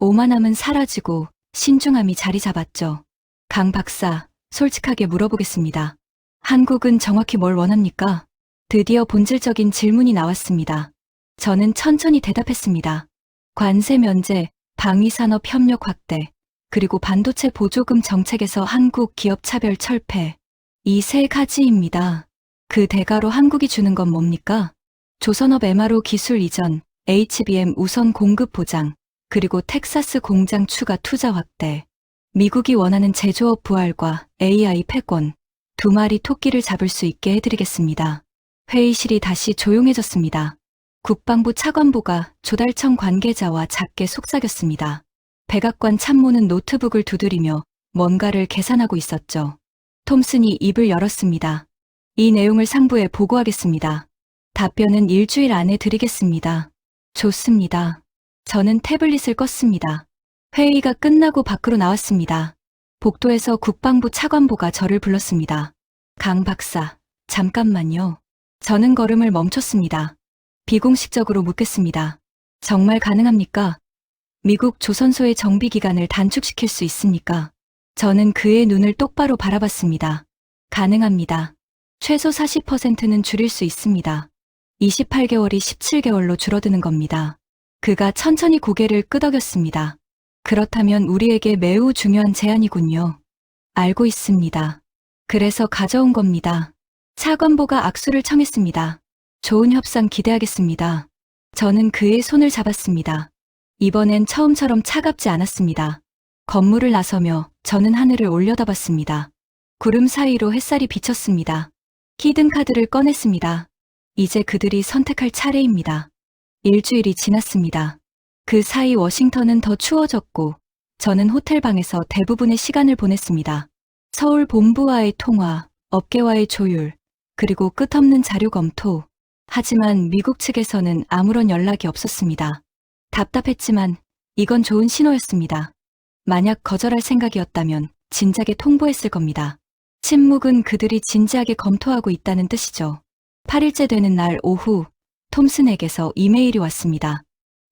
오만함은 사라지고 신중함이 자리 잡았죠. 강 박사, 솔직하게 물어보겠습니다. 한국은 정확히 뭘 원합니까? 드디어 본질적인 질문이 나왔습니다. 저는 천천히 대답했습니다. 관세 면제, 방위산업 협력 확대, 그리고 반도체 보조금 정책에서 한국 기업 차별 철폐. 이 세 가지입니다. 그 대가로 한국이 주는 건 뭡니까? 조선업 MRO 기술 이전, HBM 우선 공급 보장, 그리고 텍사스 공장 추가 투자 확대. 미국이 원하는 제조업 부활과 AI 패권, 두 마리 토끼를 잡을 수 있게 해드리겠습니다. 회의실이 다시 조용해졌습니다. 국방부 차관보가 조달청 관계자와 작게 속삭였습니다. 백악관 참모는 노트북을 두드리며 뭔가를 계산하고 있었죠. 톰슨이 입을 열었습니다. 이 내용을 상부에 보고하겠습니다. 답변은 일주일 안에 드리겠습니다. 좋습니다. 저는 태블릿을 껐습니다. 회의가 끝나고 밖으로 나왔습니다. 복도에서 국방부 차관보가 저를 불렀습니다. 강 박사, 잠깐만요. 저는 걸음을 멈췄습니다. 비공식적으로 묻겠습니다. 정말 가능합니까? 미국 조선소의 정비 기간을 단축시킬 수 있습니까? 저는 그의 눈을 똑바로 바라봤습니다. 가능합니다. 최소 40%는 줄일 수 있습니다. 28개월이 17개월로 줄어드는 겁니다. 그가 천천히 고개를 끄덕였습니다. 그렇다면 우리에게 매우 중요한 제안이군요. 알고 있습니다. 그래서 가져온 겁니다. 차관보가 악수를 청했습니다. 좋은 협상 기대하겠습니다. 저는 그의 손을 잡았습니다. 이번엔 처음처럼 차갑지 않았습니다. 건물을 나서며 저는 하늘을 올려다봤습니다. 구름 사이로 햇살이 비쳤습니다. 히든카드를 꺼냈습니다. 이제 그들이 선택할 차례입니다. 일주일이 지났습니다. 그 사이 워싱턴은 더 추워졌고 저는 호텔방에서 대부분의 시간을 보냈습니다. 서울 본부와의 통화, 업계와의 조율, 그리고 끝없는 자료 검토. 하지만 미국 측에서는 아무런 연락이 없었습니다. 답답했지만 이건 좋은 신호였습니다. 만약 거절할 생각이었다면 진작에 통보했을 겁니다. 침묵은 그들이 진지하게 검토하고 있다는 뜻이죠. 8일째 되는 날 오후 톰슨에게서 이메일이 왔습니다.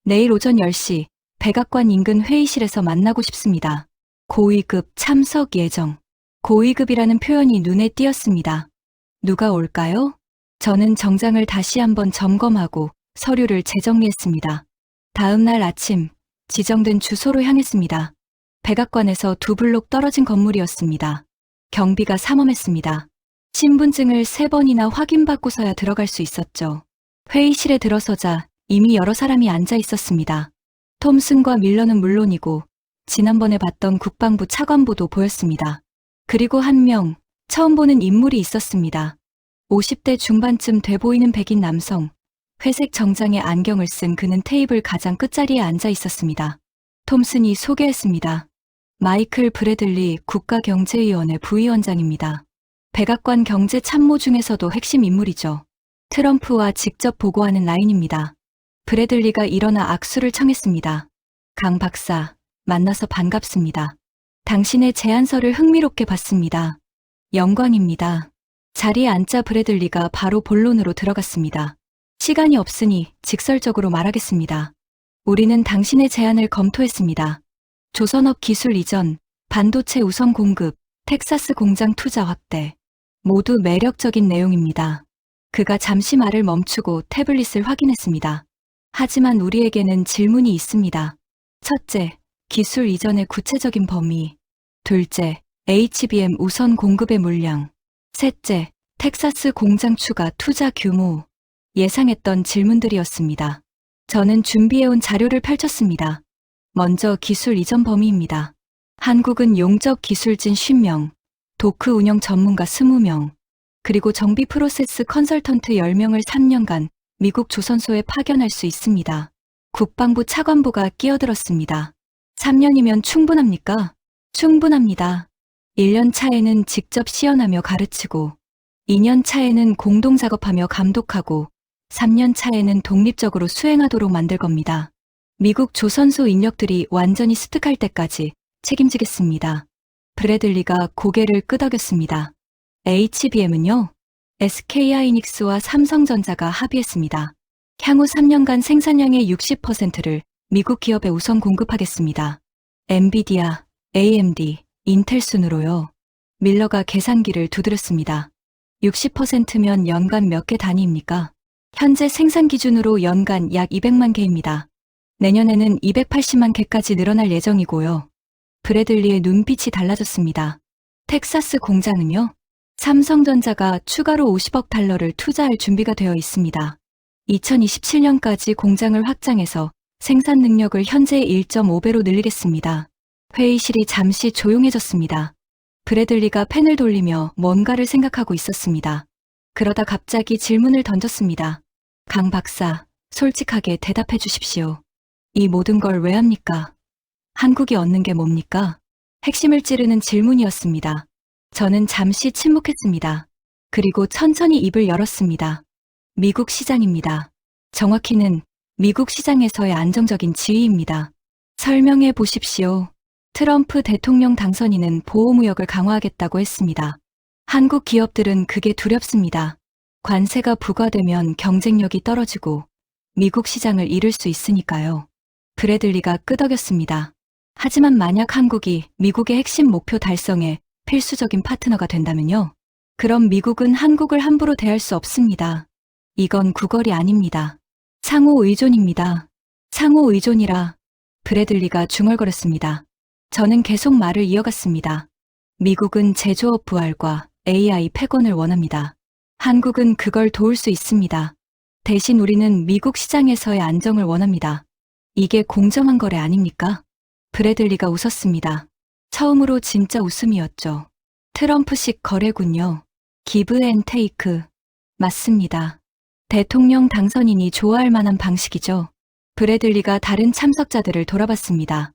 내일 오전 10시 백악관 인근 회의실에서 만나고 싶습니다. 고위급 참석 예정. 고위급이라는 표현이 눈에 띄었습니다. 누가 올까요? 저는 정장을 다시 한번 점검하고 서류를 재정리했습니다. 다음 날 아침 지정된 주소로 향했습니다. 백악관에서 2블록 떨어진 건물이었습니다. 경비가 삼엄했습니다. 신분증을 3번이나 확인받고서야 들어갈 수 있었죠. 회의실에 들어서자 이미 여러 사람이 앉아 있었습니다. 톰슨과 밀러는 물론이고 지난번에 봤던 국방부 차관보도 보였습니다. 그리고 한 명, 처음 보는 인물이 있었습니다. 50대 중반쯤 돼 보이는 백인 남성, 회색 정장에 안경을 쓴 그는 테이블 가장 끝자리에 앉아 있었습니다. 톰슨이 소개했습니다. 마이클 브래들리 국가경제위원회 부위원장입니다. 백악관 경제참모 중에서도 핵심 인물이죠. 트럼프와 직접 보고하는 라인입니다. 브래들리가 일어나 악수를 청했습니다. 강 박사, 만나서 반갑습니다. 당신의 제안서를 흥미롭게 봤습니다. 영광입니다. 자리에 앉자 브래들리가 바로 본론으로 들어갔습니다. 시간이 없으니 직설적으로 말하겠습니다. 우리는 당신의 제안을 검토했습니다. 조선업 기술 이전, 반도체 우선 공급, 텍사스 공장 투자 확대. 모두 매력적인 내용입니다. 그가 잠시 말을 멈추고 태블릿을 확인했습니다. 하지만 우리에게는 질문이 있습니다. 첫째, 기술 이전의 구체적인 범위. 둘째, HBM 우선 공급의 물량. 셋째, 텍사스 공장 추가 투자 규모. 예상했던 질문들이었습니다. 저는 준비해온 자료를 펼쳤습니다. 먼저 기술 이전 범위입니다. 한국은 용접 기술진 50명, 도크 운영 전문가 20명, 그리고 정비 프로세스 컨설턴트 10명을 3년간 미국 조선소에 파견할 수 있습니다. 국방부 차관보가 끼어들었습니다. 3년이면 충분합니까? 충분합니다. 1년 차에는 직접 시연하며 가르치고, 2년 차에는 공동 작업하며 감독하고, 3년 차에는 독립적으로 수행하도록 만들 겁니다. 미국 조선소 인력들이 완전히 습득할 때까지 책임지겠습니다. 브래들리가 고개를 끄덕였습니다. HBM은요? SK하이닉스와 삼성전자가 합의했습니다. 향후 3년간 생산량의 60%를 미국 기업에 우선 공급하겠습니다. 엔비디아, AMD, 인텔 순으로요. 밀러가 계산기를 두드렸습니다. 60%면 연간 몇 개 단위입니까? 현재 생산 기준으로 연간 약 200만 개입니다. 내년에는 280만 개까지 늘어날 예정이고요. 브래들리의 눈빛이 달라졌습니다. 텍사스 공장은요? 삼성전자가 추가로 50억 달러를 투자할 준비가 되어 있습니다. 2027년까지 공장을 확장해서 생산 능력을 현재의 1.5배로 늘리겠습니다. 회의실이 잠시 조용해졌습니다. 브래들리가 펜을 돌리며 뭔가를 생각하고 있었습니다. 그러다 갑자기 질문을 던졌습니다. 강 박사, 솔직하게 대답해 주십시오. 이 모든 걸 왜 합니까? 한국이 얻는 게 뭡니까? 핵심을 찌르는 질문이었습니다. 저는 잠시 침묵했습니다. 그리고 천천히 입을 열었습니다. 미국 시장입니다. 정확히는 미국 시장에서의 안정적인 지위입니다. 설명해 보십시오. 트럼프 대통령 당선인은 보호무역을 강화하겠다고 했습니다. 한국 기업들은 그게 두렵습니다. 관세가 부과되면 경쟁력이 떨어지고 미국 시장을 잃을 수 있으니까요. 브래들리가 끄덕였습니다. 하지만 만약 한국이 미국의 핵심 목표 달성에 필수적인 파트너가 된다면요. 그럼 미국은 한국을 함부로 대할 수 없습니다. 이건 구걸이 아닙니다. 상호 의존입니다. 상호 의존이라. 브래들리가 중얼거렸습니다. 저는 계속 말을 이어갔습니다. 미국은 제조업 부활과 AI 패권을 원합니다. 한국은 그걸 도울 수 있습니다. 대신 우리는 미국 시장에서의 안정을 원합니다. 이게 공정한 거래 아닙니까? 브래들리가 웃었습니다. 처음으로 진짜 웃음이었죠. 트럼프식 거래군요. 기브 앤 테이크. 맞습니다. 대통령 당선인이 좋아할 만한 방식이죠. 브래들리가 다른 참석자들을 돌아봤습니다.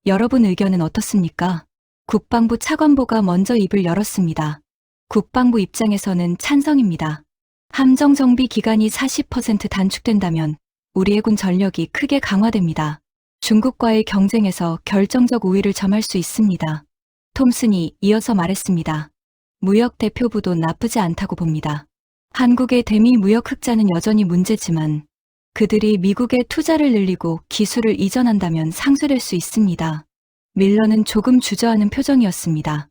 여러분 의견은 어떻습니까? 국방부 차관보가 먼저 입을 열었습니다. 국방부 입장에서는 찬성입니다. 함정 정비 기간이 40% 단축된다면 우리의 군 전력이 크게 강화됩니다. 중국과의 경쟁에서 결정적 우위를 점할 수 있습니다. 톰슨이 이어서 말했습니다. 무역 대표부도 나쁘지 않다고 봅니다. 한국의 대미 무역 흑자는 여전히 문제지만 그들이 미국에 투자를 늘리고 기술을 이전한다면 상쇄될 수 있습니다. 밀러는 조금 주저하는 표정이었습니다.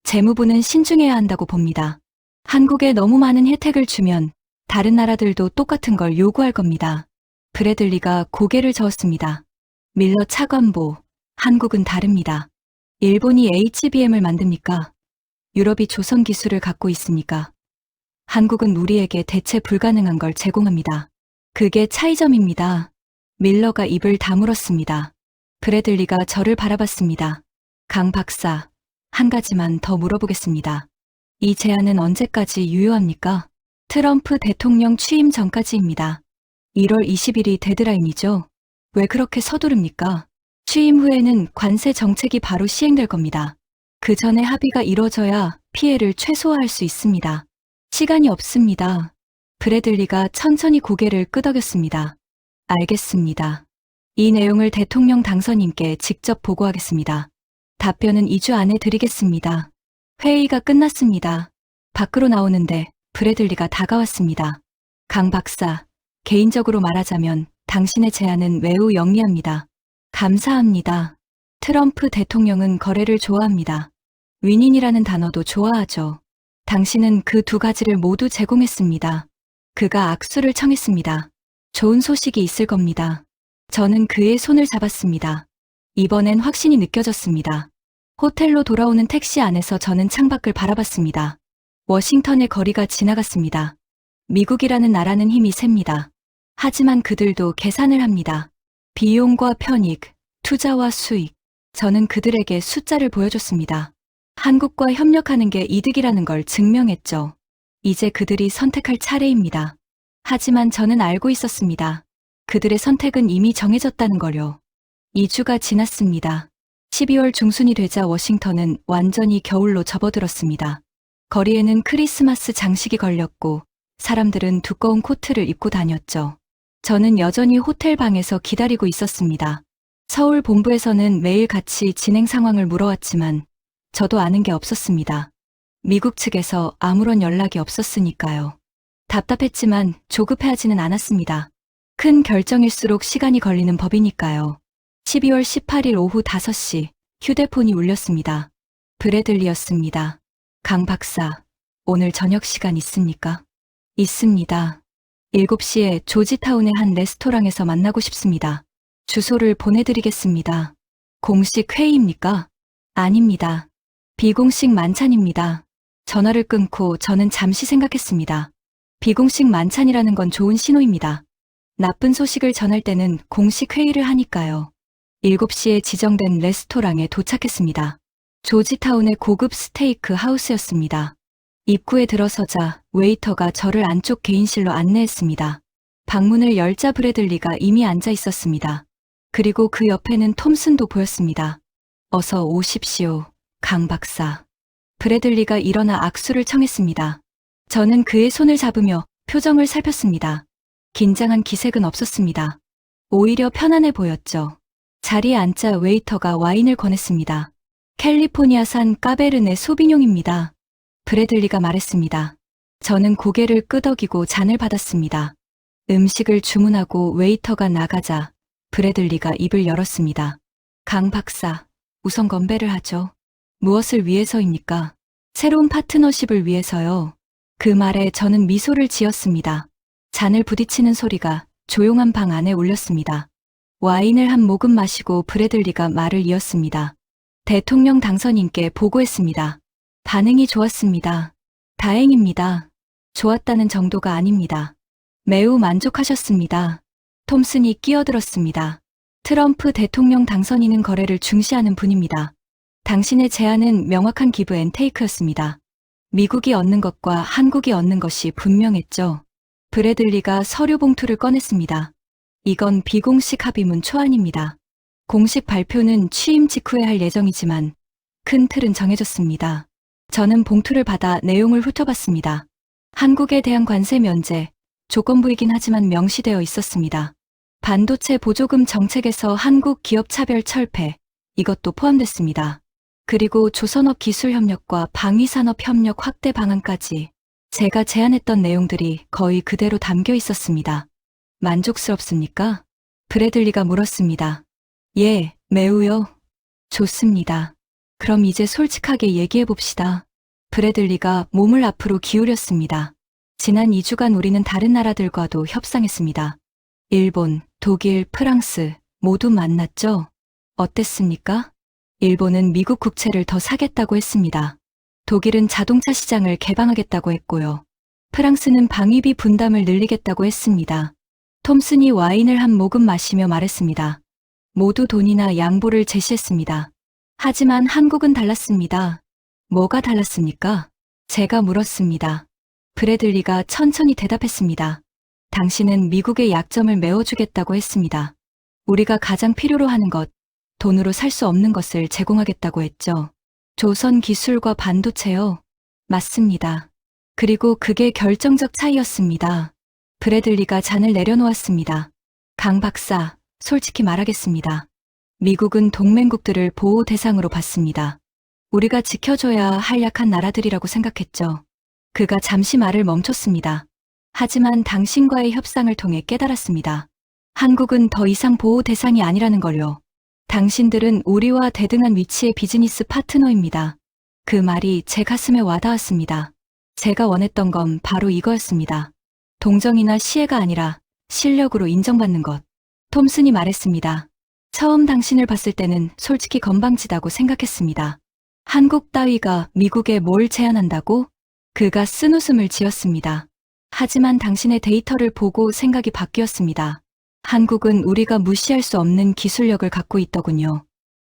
재무부는 신중해야 한다고 봅니다. 한국에 너무 많은 혜택을 주면 다른 나라들도 똑같은 걸 요구할 겁니다. 브래들리가 고개를 저었습니다. 밀러 차관보, 한국은 다릅니다. 일본이 HBM을 만듭니까? 유럽이 조선 기술을 갖고 있습니까? 한국은 우리에게 대체 불가능한 걸 제공합니다. 그게 차이점입니다. 밀러가 입을 다물었습니다. 브래들리가 저를 바라봤습니다. 강 박사, 한 가지만 더 물어보겠습니다. 이 제안은 언제까지 유효합니까? 트럼프 대통령 취임 전까지입니다. 1월 20일이 데드라인이죠. 왜 그렇게 서두릅니까? 취임 후에는 관세 정책이 바로 시행될 겁니다. 그 전에 합의가 이뤄져야 피해를 최소화할 수 있습니다. 시간이 없습니다. 브래들리가 천천히 고개를 끄덕였습니다. 알겠습니다. 이 내용을 대통령 당선인께 직접 보고하겠습니다. 답변은 2주 안에 드리겠습니다. 회의가 끝났습니다. 밖으로 나오는데 브래들리가 다가왔습니다. 강 박사, 개인적으로 말하자면 당신의 제안은 매우 영리합니다. 감사합니다. 트럼프 대통령은 거래를 좋아합니다. 윈윈이라는 단어도 좋아하죠. 당신은 그 두 가지를 모두 제공했습니다. 그가 악수를 청했습니다. 좋은 소식이 있을 겁니다. 저는 그의 손을 잡았습니다. 이번엔 확신이 느껴졌습니다. 호텔로 돌아오는 택시 안에서 저는 창밖을 바라봤습니다. 워싱턴의 거리가 지나갔습니다. 미국이라는 나라는 힘이 셉니다. 하지만 그들도 계산을 합니다. 비용과 편익, 투자와 수익. 저는 그들에게 숫자를 보여줬습니다. 한국과 협력하는 게 이득이라는 걸 증명했죠. 이제 그들이 선택할 차례입니다. 하지만 저는 알고 있었습니다. 그들의 선택은 이미 정해졌다는 걸요. 2주가 지났습니다. 12월 중순이 되자 워싱턴은 완전히 겨울로 접어들었습니다. 거리에는 크리스마스 장식이 걸렸고 사람들은 두꺼운 코트를 입고 다녔죠. 저는 여전히 호텔 방에서 기다리고 있었습니다. 서울 본부에서는 매일 같이 진행 상황을 물어왔지만 저도 아는 게 없었습니다. 미국 측에서 아무런 연락이 없었으니까요. 답답했지만 조급해하지는 않았습니다. 큰 결정일수록 시간이 걸리는 법이니까요. 12월 18일 오후 5시 휴대폰이 울렸습니다. 브래들리였습니다. 강 박사, 오늘 저녁 시간 있습니까? 있습니다. 7시에 조지타운의 한 레스토랑에서 만나고 싶습니다. 주소를 보내드리겠습니다. 공식 회의입니까? 아닙니다. 비공식 만찬입니다. 전화를 끊고 저는 잠시 생각했습니다. 비공식 만찬이라는 건 좋은 신호입니다. 나쁜 소식을 전할 때는 공식 회의를 하니까요. 7시에 지정된 레스토랑에 도착했습니다. 조지타운의 고급 스테이크 하우스였습니다. 입구에 들어서자 웨이터가 저를 안쪽 개인실로 안내했습니다. 방문을 열자 브래들리가 이미 앉아 있었습니다. 그리고 그 옆에는 톰슨도 보였습니다. 어서 오십시오, 강 박사. 브래들리가 일어나 악수를 청했습니다. 저는 그의 손을 잡으며 표정을 살폈습니다. 긴장한 기색은 없었습니다. 오히려 편안해 보였죠. 자리에 앉자 웨이터가 와인을 권했습니다. 캘리포니아산 까베르네 소비뇽입니다. 브래들리가 말했습니다. 저는 고개를 끄덕이고 잔을 받았습니다. 음식을 주문하고 웨이터가 나가자 브래들리가 입을 열었습니다. 강 박사, 우선 건배를 하죠. 무엇을 위해서입니까? 새로운 파트너십을 위해서요. 그 말에 저는 미소를 지었습니다. 잔을 부딪히는 소리가 조용한 방 안에 울렸습니다. 와인을 한 모금 마시고 브래들리가 말을 이었습니다. 대통령 당선인께 보고했습니다. 반응이 좋았습니다. 다행입니다. 좋았다는 정도가 아닙니다. 매우 만족하셨습니다. 톰슨이 끼어들었습니다. 트럼프 대통령 당선인은 거래를 중시하는 분입니다. 당신의 제안은 명확한 기브 앤 테이크였습니다. 미국이 얻는 것과 한국이 얻는 것이 분명했죠. 브래들리가 서류 봉투를 꺼냈습니다. 이건 비공식 합의문 초안입니다. 공식 발표는 취임 직후에 할 예정이지만 큰 틀은 정해졌습니다. 저는 봉투를 받아 내용을 훑어봤습니다. 한국에 대한 관세 면제, 조건부이긴 하지만 명시되어 있었습니다. 반도체 보조금 정책에서 한국 기업 차별 철폐, 이것도 포함됐습니다. 그리고 조선업 기술 협력과 방위산업 협력 확대 방안까지 제가 제안했던 내용들이 거의 그대로 담겨 있었습니다. 만족스럽습니까? 브래들리가 물었습니다. 예, 매우요. 좋습니다. 그럼 이제 솔직하게 얘기해 봅시다. 브래들리가 몸을 앞으로 기울였습니다. 지난 2주간 우리는 다른 나라들과도 협상했습니다. 일본, 독일, 프랑스 모두 만났죠? 어땠습니까? 일본은 미국 국채를 더 사겠다고 했습니다. 독일은 자동차 시장을 개방하겠다고 했고요. 프랑스는 방위비 분담을 늘리겠다고 했습니다. 톰슨이 와인을 한 모금 마시며 말했습니다. 모두 돈이나 양보를 제시했습니다. 하지만 한국은 달랐습니다. 뭐가 달랐습니까? 제가 물었습니다. 브래들리가 천천히 대답했습니다. 당신은 미국의 약점을 메워주겠다고 했습니다. 우리가 가장 필요로 하는 것, 돈으로 살 수 없는 것을 제공하겠다고 했죠. 조선 기술과 반도체요. 맞습니다. 그리고 그게 결정적 차이였습니다. 브래들리가 잔을 내려놓았습니다. 강 박사, 솔직히 말하겠습니다. 미국은 동맹국들을 보호 대상으로 봤습니다. 우리가 지켜줘야 할 약한 나라들이라고 생각했죠. 그가 잠시 말을 멈췄습니다. 하지만 당신과의 협상을 통해 깨달았습니다. 한국은 더 이상 보호 대상이 아니라는 걸요. 당신들은 우리와 대등한 위치의 비즈니스 파트너입니다. 그 말이 제 가슴에 와닿았습니다. 제가 원했던 건 바로 이거였습니다. 동정이나 시혜가 아니라 실력으로 인정받는 것. 톰슨이 말했습니다. 처음 당신을 봤을 때는 솔직히 건방지다고 생각했습니다. 한국 따위가 미국에 뭘 제안한다고? 그가 쓴웃음을 지었습니다. 하지만 당신의 데이터를 보고 생각이 바뀌었습니다. 한국은 우리가 무시할 수 없는 기술력을 갖고 있더군요.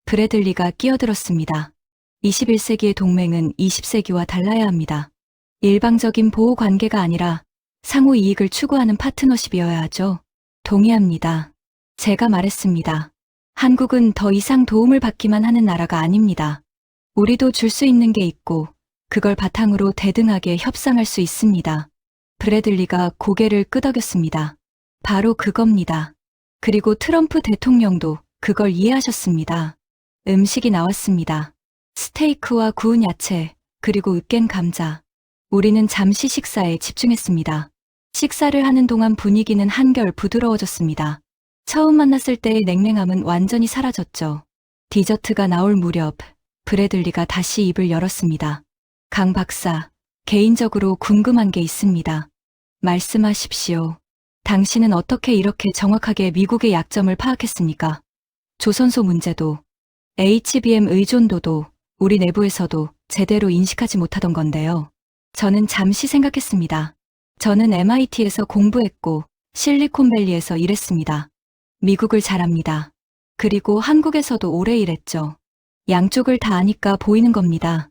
브래들리가 끼어들었습니다. 21세기의 동맹은 20세기와 달라야 합니다. 일방적인 보호 관계가 아니라 상호 이익을 추구하는 파트너십이어야 하죠. 동의합니다. 제가 말했습니다. 한국은 더 이상 도움을 받기만 하는 나라가 아닙니다. 우리도 줄 수 있는 게 있고 그걸 바탕으로 대등하게 협상할 수 있습니다. 브래들리가 고개를 끄덕였습니다. 바로 그겁니다. 그리고 트럼프 대통령도 그걸 이해하셨습니다. 음식이 나왔습니다. 스테이크와 구운 야채, 그리고 으깬 감자. 우리는 잠시 식사에 집중했습니다. 식사를 하는 동안 분위기는 한결 부드러워졌습니다. 처음 만났을 때의 냉랭함은 완전히 사라졌죠. 디저트가 나올 무렵 브래들리가 다시 입을 열었습니다. 강 박사, 개인적으로 궁금한 게 있습니다. 말씀하십시오. 당신은 어떻게 이렇게 정확하게 미국의 약점을 파악했습니까? 조선소 문제도, HBM 의존도도 우리 내부에서도 제대로 인식하지 못하던 건데요. 저는 잠시 생각했습니다. 저는 MIT에서 공부했고 실리콘밸리에서 일했습니다. 미국을 잘 압니다. 그리고 한국에서도 오래 일했죠. 양쪽을 다 아니까 보이는 겁니다.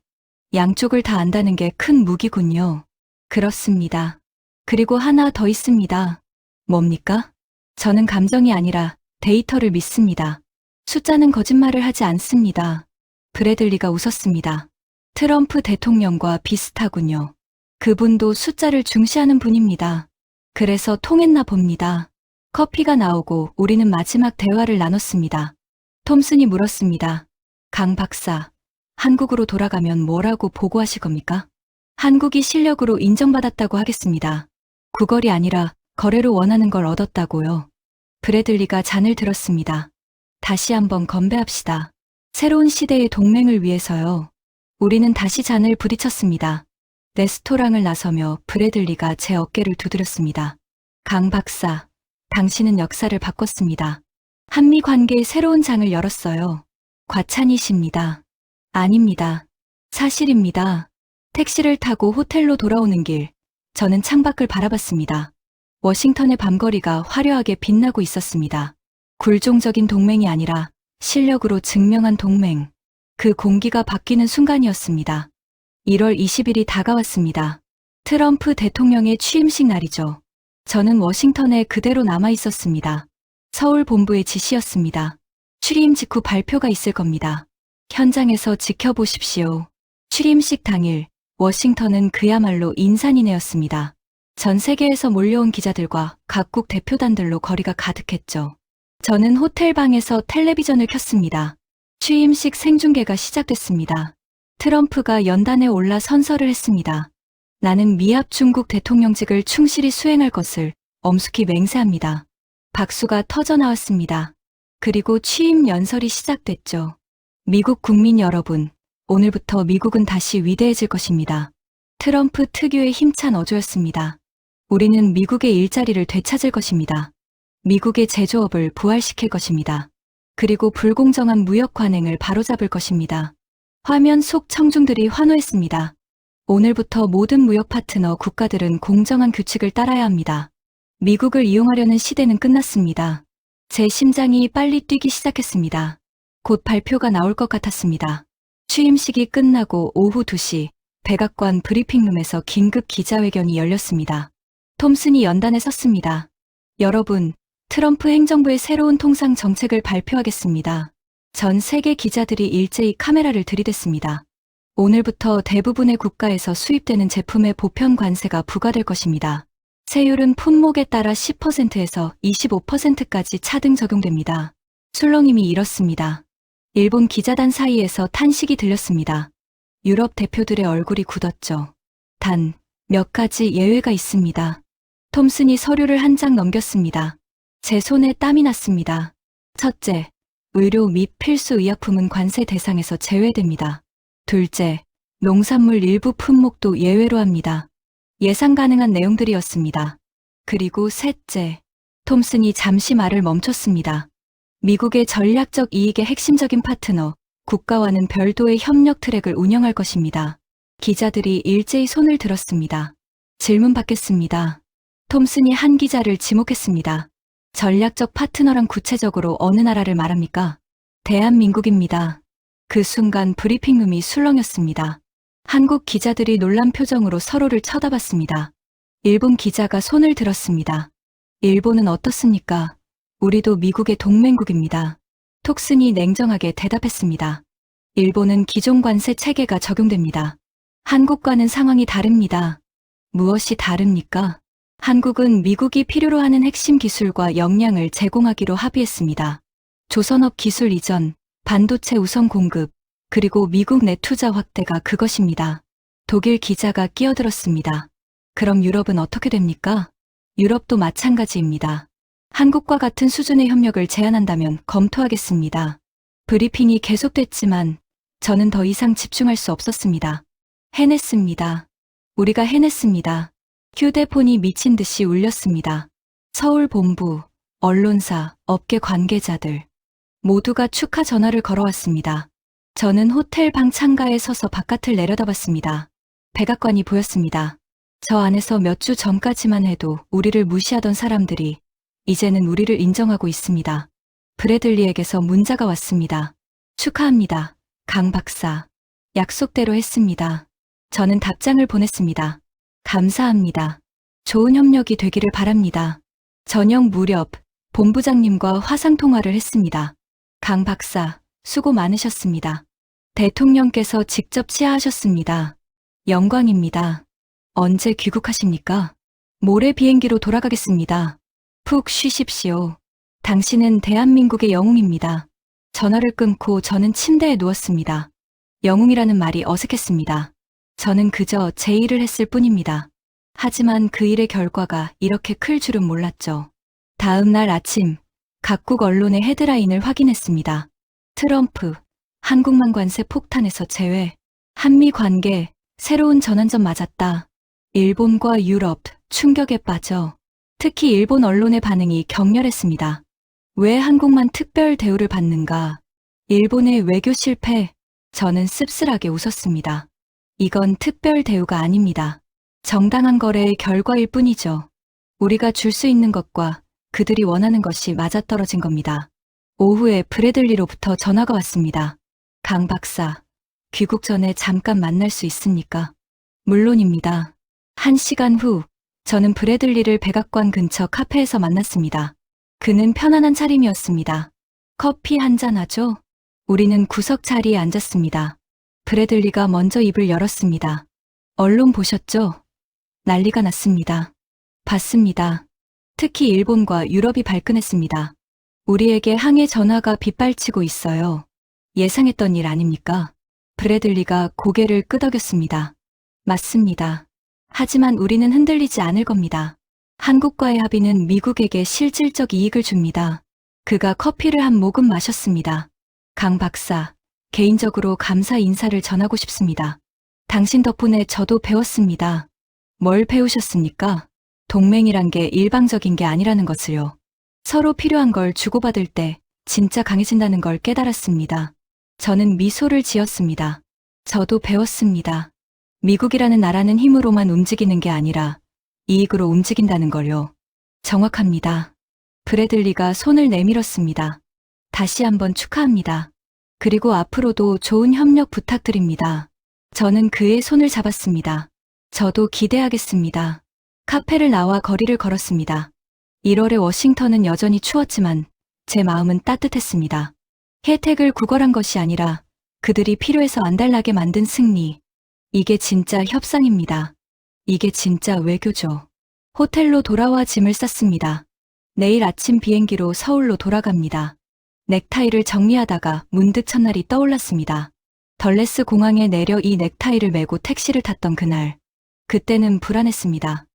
양쪽을 다 안다는 게 큰 무기군요. 그렇습니다. 그리고 하나 더 있습니다. 뭡니까? 저는 감정이 아니라 데이터를 믿습니다. 숫자는 거짓말을 하지 않습니다. 브래들리가 웃었습니다. 트럼프 대통령과 비슷하군요. 그분도 숫자를 중시하는 분입니다. 그래서 통했나 봅니다. 커피가 나오고 우리는 마지막 대화를 나눴습니다. 톰슨이 물었습니다. 강 박사, 한국으로 돌아가면 뭐라고 보고하실 겁니까? 한국이 실력으로 인정받았다고 하겠습니다. 구걸이 아니라 거래로 원하는 걸 얻었다고요. 브래들리가 잔을 들었습니다. 다시 한번 건배합시다. 새로운 시대의 동맹을 위해서요. 우리는 다시 잔을 부딪혔습니다. 레스토랑을 나서며 브래들리가 제 어깨를 두드렸습니다. 강 박사, 당신은 역사를 바꿨습니다. 한미 관계의 새로운 장을 열었어요. 과찬이십니다. 아닙니다. 사실입니다. 택시를 타고 호텔로 돌아오는 길, 저는 창밖을 바라봤습니다. 워싱턴의 밤거리가 화려하게 빛나고 있었습니다. 굴종적인 동맹이 아니라 실력으로 증명한 동맹. 그 공기가 바뀌는 순간이었습니다. 1월 20일이 다가왔습니다. 트럼프 대통령의 취임식 날이죠. 저는 워싱턴에 그대로 남아 있었습니다. 서울 본부의 지시였습니다. 취임 직후 발표가 있을 겁니다. 현장에서 지켜보십시오. 취임식 당일, 워싱턴은 그야말로 인산인해였습니다. 전 세계에서 몰려온 기자들과 각국 대표단들로 거리가 가득했죠. 저는 호텔방에서 텔레비전을 켰습니다. 취임식 생중계가 시작됐습니다. 트럼프가 연단에 올라 선서를 했습니다. 나는 미합 중국 대통령직을 충실히 수행할 것을 엄숙히 맹세합니다. 박수가 터져 나왔습니다. 그리고 취임 연설이 시작됐죠. 미국 국민 여러분, 오늘부터 미국은 다시 위대해질 것입니다. 트럼프 특유의 힘찬 어조였습니다. 우리는 미국의 일자리를 되찾을 것입니다. 미국의 제조업을 부활시킬 것입니다. 그리고 불공정한 무역 관행을 바로잡을 것입니다. 화면 속 청중들이 환호했습니다. 오늘부터 모든 무역 파트너 국가들은 공정한 규칙을 따라야 합니다. 미국을 이용하려는 시대는 끝났습니다. 제 심장이 빨리 뛰기 시작했습니다. 곧 발표가 나올 것 같았습니다. 취임식이 끝나고 오후 2시 백악관 브리핑룸에서 긴급 기자회견이 열렸습니다. 톰슨이 연단에 섰습니다. 여러분, 트럼프 행정부의 새로운 통상 정책을 발표하겠습니다. 전 세계 기자들이 일제히 카메라를 들이댔습니다. 오늘부터 대부분의 국가에서 수입되는 제품에 보편 관세가 부과될 것입니다. 세율은 품목에 따라 10%에서 25%까지 차등 적용됩니다. 술렁임이 일었습니다. 일본 기자단 사이에서 탄식이 들렸습니다. 유럽 대표들의 얼굴이 굳었죠. 단, 몇 가지 예외가 있습니다. 톰슨이 서류를 한 장 넘겼습니다. 제 손에 땀이 났습니다. 첫째, 의료 및 필수 의약품은 관세 대상에서 제외됩니다. 둘째, 농산물 일부 품목도 예외로 합니다. 예상 가능한 내용들이었습니다. 그리고 셋째, 톰슨이 잠시 말을 멈췄습니다. 미국의 전략적 이익의 핵심적인 파트너, 국가와는 별도의 협력 트랙을 운영할 것입니다. 기자들이 일제히 손을 들었습니다. 질문 받겠습니다. 톰슨이 한 기자를 지목했습니다. 전략적 파트너란 구체적으로 어느 나라를 말합니까? 대한민국입니다. 그 순간 브리핑룸이 술렁였습니다. 한국 기자들이 놀란 표정으로 서로를 쳐다봤습니다. 일본 기자가 손을 들었습니다. 일본은 어떻습니까? 우리도 미국의 동맹국입니다. 톡슨이 냉정하게 대답했습니다. 일본은 기존 관세 체계가 적용됩니다. 한국과는 상황이 다릅니다. 무엇이 다릅니까? 한국은 미국이 필요로 하는 핵심 기술과 역량을 제공하기로 합의했습니다. 조선업 기술 이전, 반도체 우선 공급, 그리고 미국 내 투자 확대가 그것입니다. 독일 기자가 끼어들었습니다. 그럼 유럽은 어떻게 됩니까? 유럽도 마찬가지입니다. 한국과 같은 수준의 협력을 제안한다면 검토하겠습니다. 브리핑이 계속됐지만 저는 더 이상 집중할 수 없었습니다. 해냈습니다. 우리가 해냈습니다. 휴대폰이 미친 듯이 울렸습니다. 서울 본부, 언론사, 업계 관계자들 모두가 축하 전화를 걸어왔습니다. 저는 호텔 방 창가에 서서 바깥을 내려다봤습니다. 백악관이 보였습니다. 저 안에서 몇 주 전까지만 해도 우리를 무시하던 사람들이 이제는 우리를 인정하고 있습니다. 브래들리에게서 문자가 왔습니다. 축하합니다. 강 박사. 약속대로 했습니다. 저는 답장을 보냈습니다. 감사합니다. 좋은 협력이 되기를 바랍니다. 저녁 무렵 본부장님과 화상통화를 했습니다. 강 박사, 수고 많으셨습니다. 대통령께서 직접 치하하셨습니다. 영광입니다. 언제 귀국하십니까? 모레 비행기로 돌아가겠습니다. 푹 쉬십시오. 당신은 대한민국의 영웅입니다. 전화를 끊고 저는 침대에 누웠습니다. 영웅이라는 말이 어색했습니다. 저는 그저 제 일을 했을 뿐입니다. 하지만 그 일의 결과가 이렇게 클 줄은 몰랐죠. 다음 날 아침, 각국 언론의 헤드라인을 확인했습니다. 트럼프, 한국만 관세 폭탄에서 제외, 한미 관계, 새로운 전환점 맞았다. 일본과 유럽, 충격에 빠져. 특히 일본 언론의 반응이 격렬했습니다. 왜 한국만 특별 대우를 받는가? 일본의 외교 실패. 저는 씁쓸하게 웃었습니다. 이건 특별 대우가 아닙니다. 정당한 거래의 결과일 뿐이죠. 우리가 줄 수 있는 것과 그들이 원하는 것이 맞아떨어진 겁니다. 오후에 브래들리로부터 전화가 왔습니다. 강 박사, 귀국 전에 잠깐 만날 수 있습니까? 물론입니다. 1시간 후, 저는 브래들리를 백악관 근처 카페에서 만났습니다. 그는 편안한 차림이었습니다. 커피 한잔 하죠? 우리는 구석 자리에 앉았습니다. 브래들리가 먼저 입을 열었습니다. 언론 보셨죠? 난리가 났습니다. 봤습니다. 특히 일본과 유럽이 발끈했습니다. 우리에게 항해 전화가 빗발치고 있어요. 예상했던 일 아닙니까? 브래들리가 고개를 끄덕였습니다. 맞습니다. 하지만 우리는 흔들리지 않을 겁니다. 한국과의 합의는 미국에게 실질적 이익을 줍니다. 그가 커피를 한 모금 마셨습니다. 강 박사, 개인적으로 감사 인사를 전하고 싶습니다. 당신 덕분에 저도 배웠습니다. 뭘 배우셨습니까? 동맹이란 게 일방적인 게 아니라는 것을요. 서로 필요한 걸 주고받을 때 진짜 강해진다는 걸 깨달았습니다. 저는 미소를 지었습니다. 저도 배웠습니다. 미국이라는 나라는 힘으로만 움직이는 게 아니라 이익으로 움직인다는 걸요. 정확합니다. 브래들리가 손을 내밀었습니다. 다시 한번 축하합니다. 그리고 앞으로도 좋은 협력 부탁드립니다. 저는 그의 손을 잡았습니다. 저도 기대하겠습니다. 카페를 나와 거리를 걸었습니다. 1월의 워싱턴은 여전히 추웠지만 제 마음은 따뜻했습니다. 혜택을 구걸한 것이 아니라 그들이 필요해서 안달나게 만든 승리. 이게 진짜 협상입니다. 이게 진짜 외교죠. 호텔로 돌아와 짐을 쌌습니다. 내일 아침 비행기로 서울로 돌아갑니다. 넥타이를 정리하다가 문득 첫날이 떠올랐습니다. 덜레스 공항에 내려 이 넥타이를 메고 택시를 탔던 그날. 그때는 불안했습니다.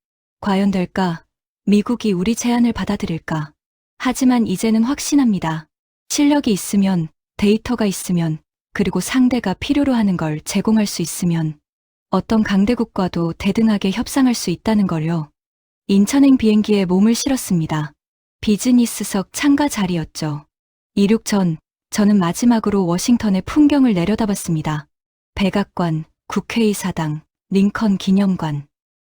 과연 될까? 미국이 우리 제안을 받아들일까? 하지만 이제는 확신합니다. 실력이 있으면, 데이터가 있으면, 그리고 상대가 필요로 하는 걸 제공할 수 있으면 어떤 강대국과도 대등하게 협상할 수 있다는 걸요. 인천행 비행기에 몸을 실었습니다. 비즈니스석 창가 자리였죠. 이륙 전 저는 마지막으로 워싱턴의 풍경을 내려다봤습니다. 백악관, 국회의사당, 링컨 기념관.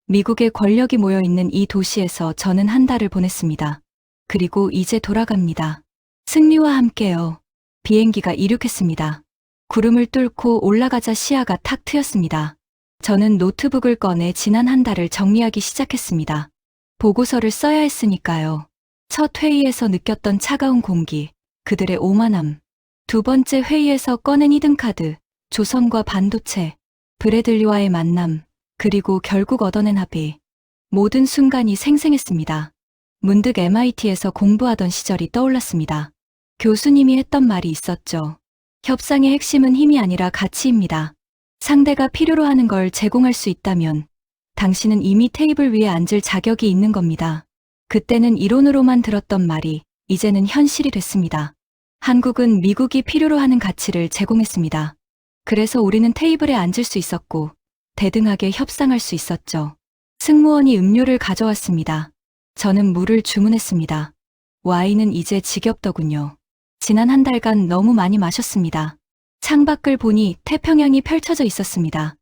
미국의 권력이 모여있는 이 도시에서 저는 한 달을 보냈습니다. 그리고 이제 돌아갑니다. 승리와 함께요. 비행기가 이륙했습니다. 구름을 뚫고 올라가자 시야가 탁 트였습니다. 저는 노트북을 꺼내 지난 한 달을 정리하기 시작했습니다. 보고서를 써야 했으니까요. 첫 회의에서 느꼈던 차가운 공기, 그들의 오만함. 두 번째 회의에서 꺼낸 히든카드, 조선과 반도체, 브래들리와의 만남, 그리고 결국 얻어낸 합의. 모든 순간이 생생했습니다. 문득 MIT에서 공부하던 시절이 떠올랐습니다. 교수님이 했던 말이 있었죠. 협상의 핵심은 힘이 아니라 가치입니다. 상대가 필요로 하는 걸 제공할 수 있다면 당신은 이미 테이블 위에 앉을 자격이 있는 겁니다. 그때는 이론으로만 들었던 말이 이제는 현실이 됐습니다. 한국은 미국이 필요로 하는 가치를 제공했습니다. 그래서 우리는 테이블에 앉을 수 있었고 대등하게 협상할 수 있었죠. 승무원이 음료를 가져왔습니다. 저는 물을 주문했습니다. 와인은 이제 지겹더군요. 지난 한 달간 너무 많이 마셨습니다. 창밖을 보니 태평양이 펼쳐져 있었습니다.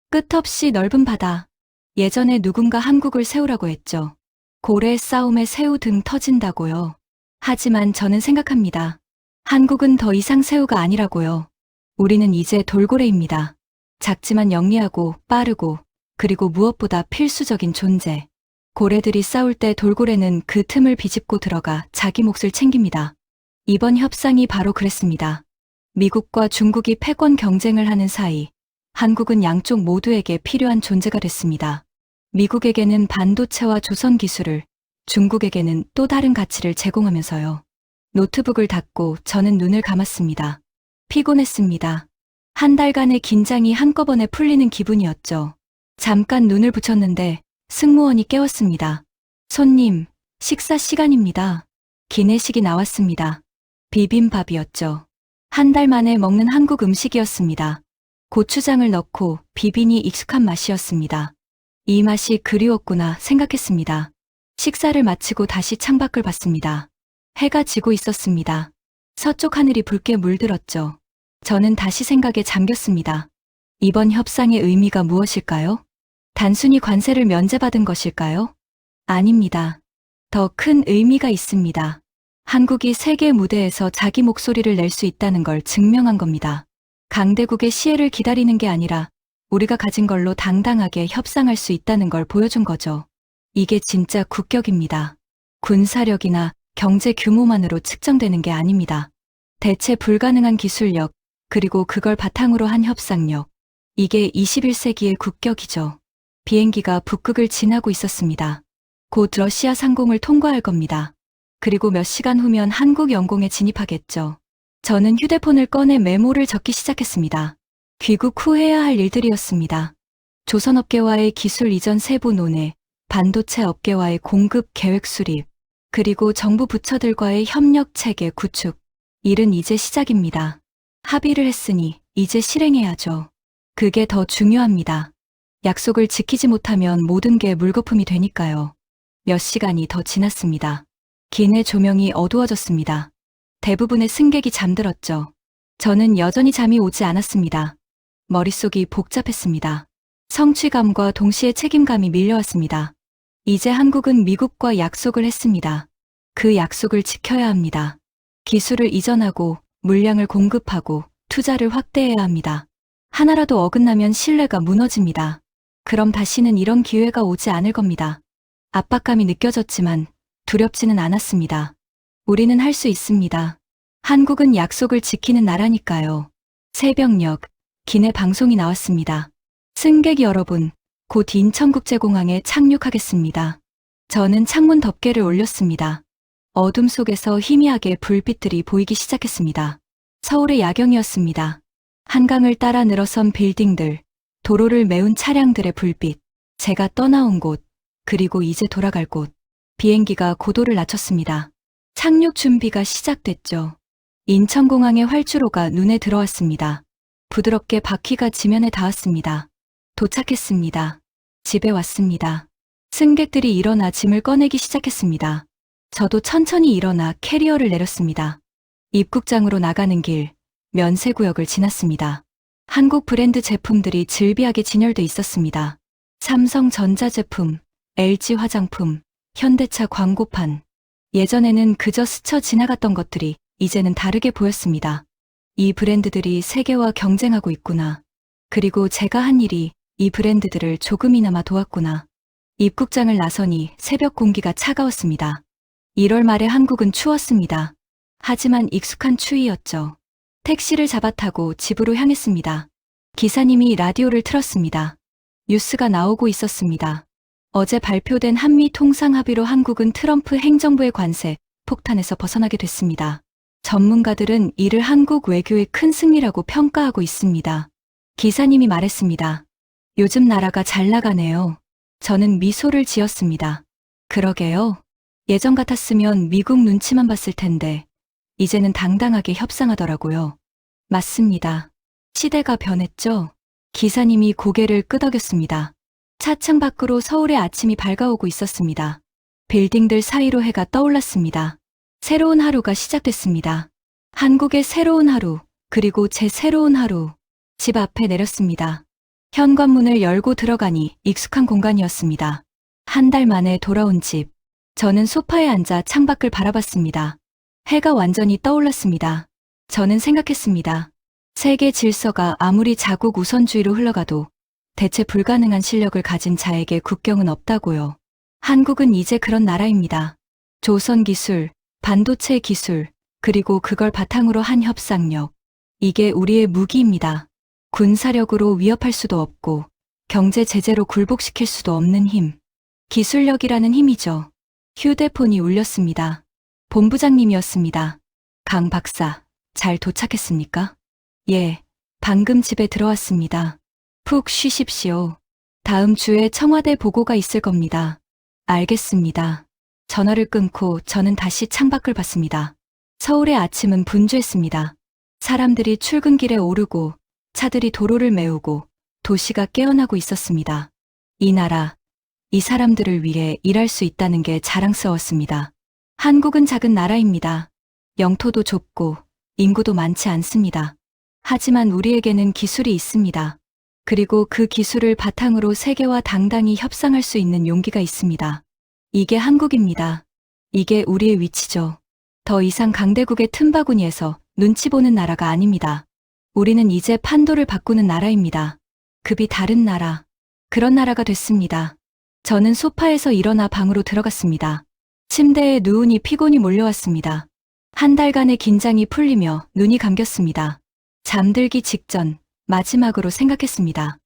끝없이 넓은 바다. 예전에 누군가 한국을 세우라고 했죠. 고래 싸움에 새우 등 터진다고요. 하지만 저는 생각합니다. 한국은 더 이상 새우가 아니라고요. 우리는 이제 돌고래입니다. 작지만 영리하고 빠르고 그리고 무엇보다 필수적인 존재. 고래들이 싸울 때 돌고래는 그 틈을 비집고 들어가 자기 몫을 챙깁니다. 이번 협상이 바로 그랬습니다. 미국과 중국이 패권 경쟁을 하는 사이 한국은 양쪽 모두에게 필요한 존재가 됐습니다. 미국에게는 반도체와 조선 기술을, 중국에게는 또 다른 가치를 제공하면서요. 노트북을 닫고 저는 눈을 감았습니다. 피곤했습니다. 한 달간의 긴장이 한꺼번에 풀리는 기분이었죠. 잠깐 눈을 붙였는데 승무원이 깨웠습니다. 손님, 식사 시간입니다. 기내식이 나왔습니다. 비빔밥이었죠. 한 달 만에 먹는 한국 음식이었습니다. 고추장을 넣고 비비니 익숙한 맛이었습니다. 이 맛이 그리웠구나 생각했습니다. 식사를 마치고 다시 창밖을 봤습니다. 해가 지고 있었습니다. 서쪽 하늘이 붉게 물들었죠. 저는 다시 생각에 잠겼습니다. 이번 협상의 의미가 무엇일까요? 단순히 관세를 면제받은 것일까요? 아닙니다. 더 큰 의미가 있습니다. 한국이 세계 무대에서 자기 목소리를 낼 수 있다는 걸 증명한 겁니다. 강대국의 시혜를 기다리는 게 아니라 우리가 가진 걸로 당당하게 협상할 수 있다는 걸 보여준 거죠. 이게 진짜 국격입니다. 군사력이나 경제 규모만으로 측정되는 게 아닙니다. 대체 불가능한 기술력, 그리고 그걸 바탕으로 한 협상력. 이게 21세기의 국격이죠. 비행기가 북극을 지나고 있었습니다. 곧 러시아 상공을 통과할 겁니다. 그리고 몇 시간 후면 한국 영공에 진입하겠죠. 저는 휴대폰을 꺼내 메모를 적기 시작했습니다. 귀국 후 해야 할 일들이었습니다. 조선업계와의 기술 이전 세부 논의, 반도체 업계와의 공급 계획 수립, 그리고 정부 부처들과의 협력 체계 구축. 일은 이제 시작입니다. 합의를 했으니 이제 실행해야죠. 그게 더 중요합니다. 약속을 지키지 못하면 모든 게 물거품이 되니까요. 몇 시간이 더 지났습니다. 기내 조명이 어두워졌습니다. 대부분의 승객이 잠들었죠. 저는 여전히 잠이 오지 않았습니다. 머릿속이 복잡했습니다. 성취감과 동시에 책임감이 밀려왔습니다. 이제 한국은 미국과 약속을 했습니다. 그 약속을 지켜야 합니다. 기술을 이전하고 물량을 공급하고 투자를 확대해야 합니다. 하나라도 어긋나면 신뢰가 무너집니다. 그럼 다시는 이런 기회가 오지 않을 겁니다. 압박감이 느껴졌지만 두렵지는 않았습니다. 우리는 할 수 있습니다. 한국은 약속을 지키는 나라니까요. 새벽녘, 기내 방송이 나왔습니다. 승객 여러분, 곧 인천국제공항에 착륙하겠습니다. 저는 창문 덮개를 올렸습니다. 어둠 속에서 희미하게 불빛들이 보이기 시작했습니다. 서울의 야경이었습니다. 한강을 따라 늘어선 빌딩들, 도로를 메운 차량들의 불빛, 제가 떠나온 곳, 그리고 이제 돌아갈 곳. 비행기가 고도를 낮췄습니다. 착륙 준비가 시작됐죠. 인천공항의 활주로가 눈에 들어왔습니다. 부드럽게 바퀴가 지면에 닿았습니다. 도착했습니다. 집에 왔습니다. 승객들이 일어나 짐을 꺼내기 시작했습니다. 저도 천천히 일어나 캐리어를 내렸습니다. 입국장으로 나가는 길, 면세구역을 지났습니다. 한국 브랜드 제품들이 즐비하게 진열돼 있었습니다. 삼성전자 제품, LG 화장품, 현대차 광고판. 예전에는 그저 스쳐 지나갔던 것들이 이제는 다르게 보였습니다. 이 브랜드들이 세계와 경쟁하고 있구나. 그리고 제가 한 일이 이 브랜드들을 조금이나마 도왔구나. 입국장을 나서니 새벽 공기가 차가웠습니다. 1월 말에 한국은 추웠습니다. 하지만 익숙한 추위였죠. 택시를 잡아타고 집으로 향했습니다. 기사님이 라디오를 틀었습니다. 뉴스가 나오고 있었습니다. 어제 발표된 한미 통상 합의로 한국은 트럼프 행정부의 관세 폭탄에서 벗어나게 됐습니다. 전문가들은 이를 한국 외교의 큰 승리라고 평가하고 있습니다. 기사님이 말했습니다. 요즘 나라가 잘 나가네요. 저는 미소를 지었습니다. 그러게요. 예전 같았으면 미국 눈치만 봤을 텐데 이제는 당당하게 협상하더라고요. 맞습니다. 시대가 변했죠? 기사님이 고개를 끄덕였습니다. 차창 밖으로 서울의 아침이 밝아오고 있었습니다. 빌딩들 사이로 해가 떠올랐습니다. 새로운 하루가 시작됐습니다. 한국의 새로운 하루, 그리고 제 새로운 하루. 집 앞에 내렸습니다. 현관문을 열고 들어가니 익숙한 공간이었습니다. 한 달 만에 돌아온 집. 저는 소파에 앉아 창밖을 바라봤습니다. 해가 완전히 떠올랐습니다. 저는 생각했습니다. 세계 질서가 아무리 자국 우선주의로 흘러가도 대체 불가능한 실력을 가진 자에게 국경은 없다고요. 한국은 이제 그런 나라입니다. 조선 기술, 반도체 기술, 그리고 그걸 바탕으로 한 협상력. 이게 우리의 무기입니다. 군사력으로 위협할 수도 없고 경제 제재로 굴복시킬 수도 없는 힘. 기술력이라는 힘이죠. 휴대폰이 울렸습니다. 본부장님이었습니다. 강 박사, 잘 도착했습니까? 예, 방금 집에 들어왔습니다. 푹 쉬십시오. 다음 주에 청와대 보고가 있을 겁니다. 알겠습니다. 전화를 끊고 저는 다시 창밖을 봤습니다. 서울의 아침은 분주했습니다. 사람들이 출근길에 오르고 차들이 도로를 메우고 도시가 깨어나고 있었습니다. 이 나라, 이 사람들을 위해 일할 수 있다는 게 자랑스러웠습니다. 한국은 작은 나라입니다. 영토도 좁고 인구도 많지 않습니다. 하지만 우리에게는 기술이 있습니다. 그리고 그 기술을 바탕으로 세계와 당당히 협상할 수 있는 용기가 있습니다. 이게 한국입니다. 이게 우리의 위치죠. 더 이상 강대국의 틈바구니에서 눈치 보는 나라가 아닙니다. 우리는 이제 판도를 바꾸는 나라입니다. 급이 다른 나라. 그런 나라가 됐습니다. 저는 소파에서 일어나 방으로 들어갔습니다. 침대에 누우니 피곤이 몰려왔습니다. 한 달간의 긴장이 풀리며 눈이 감겼습니다. 잠들기 직전 마지막으로 생각했습니다.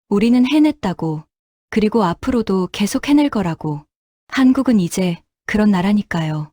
우리는 해냈다고. 그리고 앞으로도 계속 해낼 거라고. 한국은 이제 그런 나라니까요.